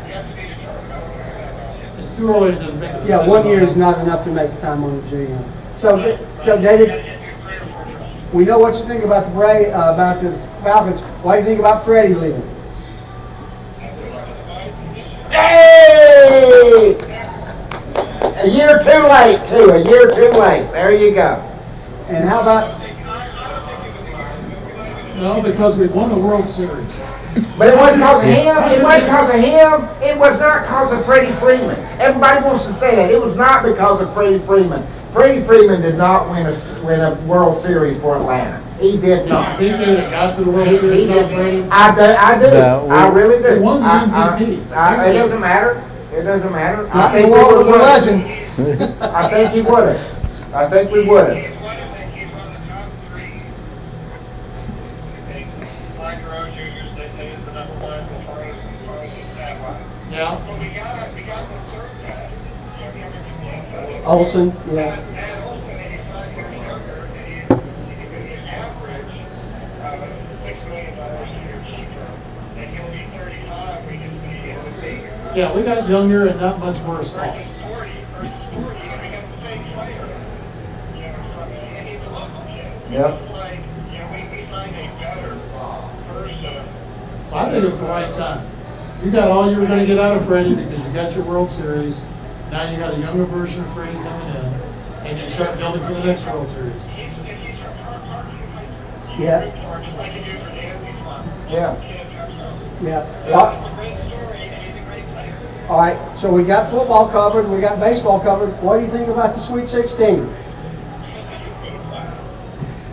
Speaker 7: You have to be determined. I don't know who that guy is.
Speaker 3: It's too early to make a decision.
Speaker 5: Yeah, 1 year
Speaker 3: on
Speaker 5: is
Speaker 3: that.
Speaker 5: not enough to make the time on the GM. So David,
Speaker 7: You gotta get 3 or 4 tries.
Speaker 5: we know what you think about the Falcons. Why do you think about Freddie leaving?
Speaker 7: I think it was a wise decision.
Speaker 2: Hey! A year too late, too. A year too late. There you go.
Speaker 5: And how about?
Speaker 7: I don't think it was a year too late. We might have been
Speaker 3: No, because we won the World Series.
Speaker 2: But it wasn't because of him. It wasn't because of him. It was not because of Freddie Freeman. Everybody wants to say that. It was not because of Freddie Freeman. Freddie Freeman did not win a World Series for Atlanta. He did
Speaker 3: I
Speaker 2: not.
Speaker 3: think they got to the World
Speaker 2: He
Speaker 3: Series without
Speaker 2: did.
Speaker 3: Brady.
Speaker 2: I do.
Speaker 8: No,
Speaker 2: I really do.
Speaker 3: He won the
Speaker 2: I-
Speaker 3: MVP.
Speaker 2: it doesn't matter. It doesn't matter.
Speaker 5: Not
Speaker 2: think
Speaker 5: the
Speaker 2: we
Speaker 5: world of
Speaker 2: would've
Speaker 5: the
Speaker 2: won.
Speaker 5: legend.
Speaker 2: I think he would have. I think we would have.
Speaker 7: He's one of the top 3. Mike Rowe Jr., they say, is the number 1 as far as his stat line.
Speaker 3: Yeah.
Speaker 7: But we got the third best.
Speaker 5: Olsen, yeah.
Speaker 7: And Olsen, and he's 5 years younger, and he's going to be an average $6 million a year cheaper, and he'll be 35 when he gets to the end of the season.
Speaker 3: Yeah, we got younger and not much worse off.
Speaker 7: Versus 40, he'll become the same player.
Speaker 2: Yep.
Speaker 7: It's like, you know, we signed a better version.
Speaker 3: So I think it was the right time. You got all you were going to get out of Freddie because you got your World Series. Now you got a younger version of Freddie coming in, and you start building for the next World Series.
Speaker 7: He's from Parkview High School.
Speaker 5: Yeah.
Speaker 7: Just like you do for Dansby Slot.
Speaker 2: Yeah.
Speaker 5: Yeah.
Speaker 7: So
Speaker 5: Well,
Speaker 7: it's a great story, and he's a great player.
Speaker 5: all right, so we got football covered, we got baseball covered. What do you think about the Sweet 16?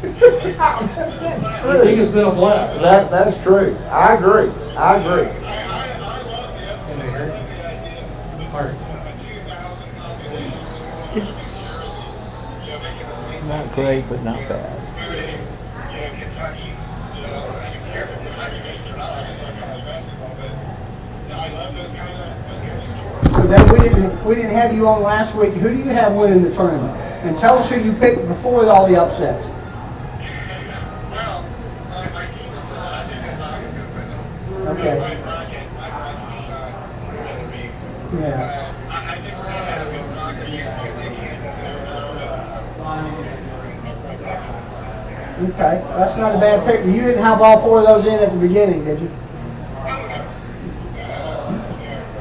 Speaker 3: I think it's been a blast.
Speaker 2: That's true. I agree.
Speaker 7: I love the idea
Speaker 3: All right.
Speaker 7: of 2,000 populations.
Speaker 8: Not great, but not bad.
Speaker 7: Kentucky, I don't care if Kentucky makes it or not, I guess I'm kind of basketball, but I love those kind of stories.
Speaker 5: So then we didn't have you on last week. Who do you have winning the tournament? And tell us who you picked before all the upsets.
Speaker 7: Well, my team is still, I think this dog is going to win it.
Speaker 5: Okay.
Speaker 7: My bracket shot is going to be.
Speaker 5: Yeah.
Speaker 7: I think we're going to have a good soccer. UCLA, Kansas, and Arizona. That's my bracket.
Speaker 5: Okay, that's not a bad pick. You didn't have all four of those in at the beginning, did you?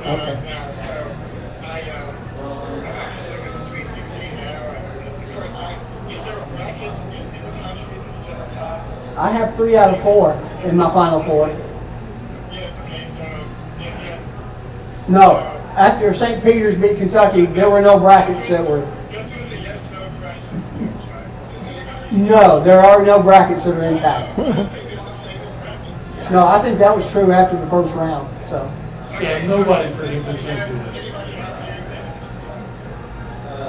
Speaker 7: Okay. So, I'm just looking at the Sweet 16 now. First time, is there a bracket in the country that's still on top?
Speaker 5: I have 3 out of 4 in my final 4.
Speaker 7: Yeah, okay, so, yeah.
Speaker 5: No, after St. Peter's beat Kentucky, there were no brackets that were.
Speaker 7: This was a yes/no question.
Speaker 5: No, there are no brackets that are intact. No, I think that was true after the first round. So,
Speaker 3: Yeah, nobody predicted St. Peter's.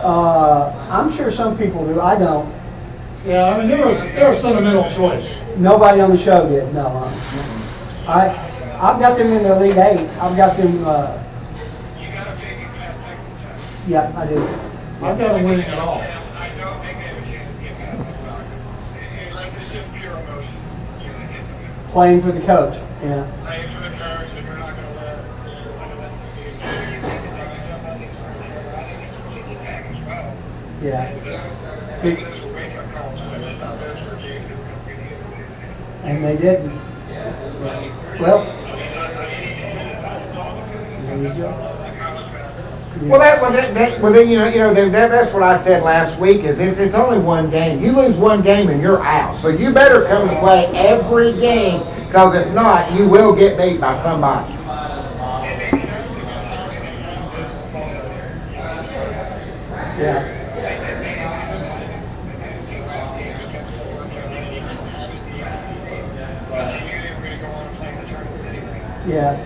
Speaker 5: I'm sure some people do. I don't.
Speaker 3: Yeah, I mean, there was a sentimental choice.
Speaker 5: Nobody on the show did. No, I've got them in the Elite 8. I've got them.
Speaker 7: You got to pick it past Texas Tech.
Speaker 5: Yeah, I do.
Speaker 3: I've got them winning it all.
Speaker 7: I don't think they have a chance to get past the soccer. Unless it's just pure emotion. You know, it's
Speaker 5: Playing for the coach. Yeah.
Speaker 7: playing for the coach, and we're not going to let these Virginia Tech as well.
Speaker 5: Yeah.
Speaker 7: Maybe those were wake-up calls for them. Those were games that were pretty easy.
Speaker 5: And they didn't. Well, there you go.
Speaker 2: Well, then that's what I said last week. Is it's only one game. You lose one game and you're out. So you better come to play every game, because if not, you will get beat by somebody.
Speaker 5: Yeah. Yeah.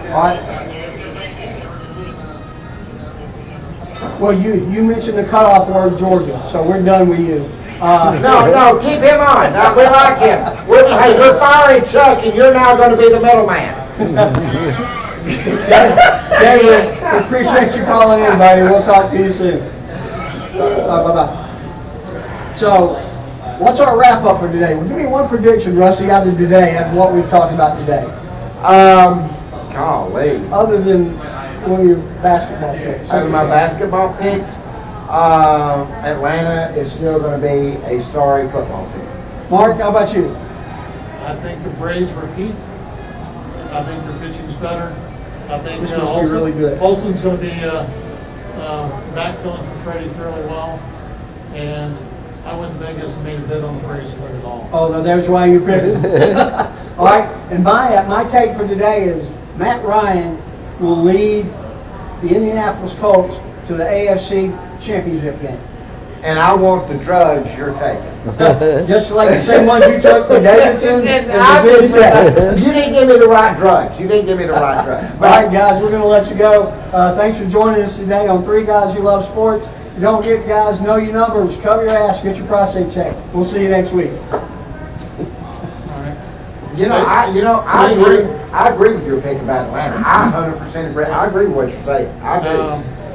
Speaker 5: All right. Well, you mentioned the cutoff word Georgia, so we're done with you.
Speaker 2: No, keep him on. We like him. We're firing Chuck, and you're now going to be the middleman.
Speaker 5: David, we appreciate you calling in, buddy. We'll talk to you soon. Bye-bye. So, what's our wrap-up for today? Well, give me one prediction, Rusty, out of today of what we've talked about today.
Speaker 2: Golly.
Speaker 5: Other than one of your basketball picks.
Speaker 2: Out of my basketball picks, Atlanta is still going to be a sorry football team.
Speaker 5: Mark, how about you?
Speaker 3: I think the Braves repeat. I think their pitching's better. I think
Speaker 5: This must be really good.
Speaker 3: Olsen's going to be backfilling for Freddie fairly well. And I went to Vegas and made a bet on the Braves to win it all.
Speaker 5: Oh, no, there's why you're picking. All right, and my take for today is Matt Ryan will lead the Indianapolis Colts to the AFC Championship game.
Speaker 2: And I want the drugs you're taking.
Speaker 5: Just like the same ones you took for Davidson.
Speaker 2: You didn't give me the right drugs. You didn't give me the right drugs.
Speaker 5: All right, guys, we're going to let you go. Thanks for joining us today on Three Guys Who Love Sports. Don't forget, guys, know your numbers, cover your ass, get your prostate checked. We'll see you next week.
Speaker 2: I agree with your pick about Atlanta. I 100% agree. I agree with what you're saying. I agree.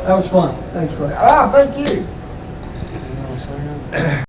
Speaker 5: That was fun. Thanks, Chris.
Speaker 2: Thank you.
Speaker 3: Hang on a second.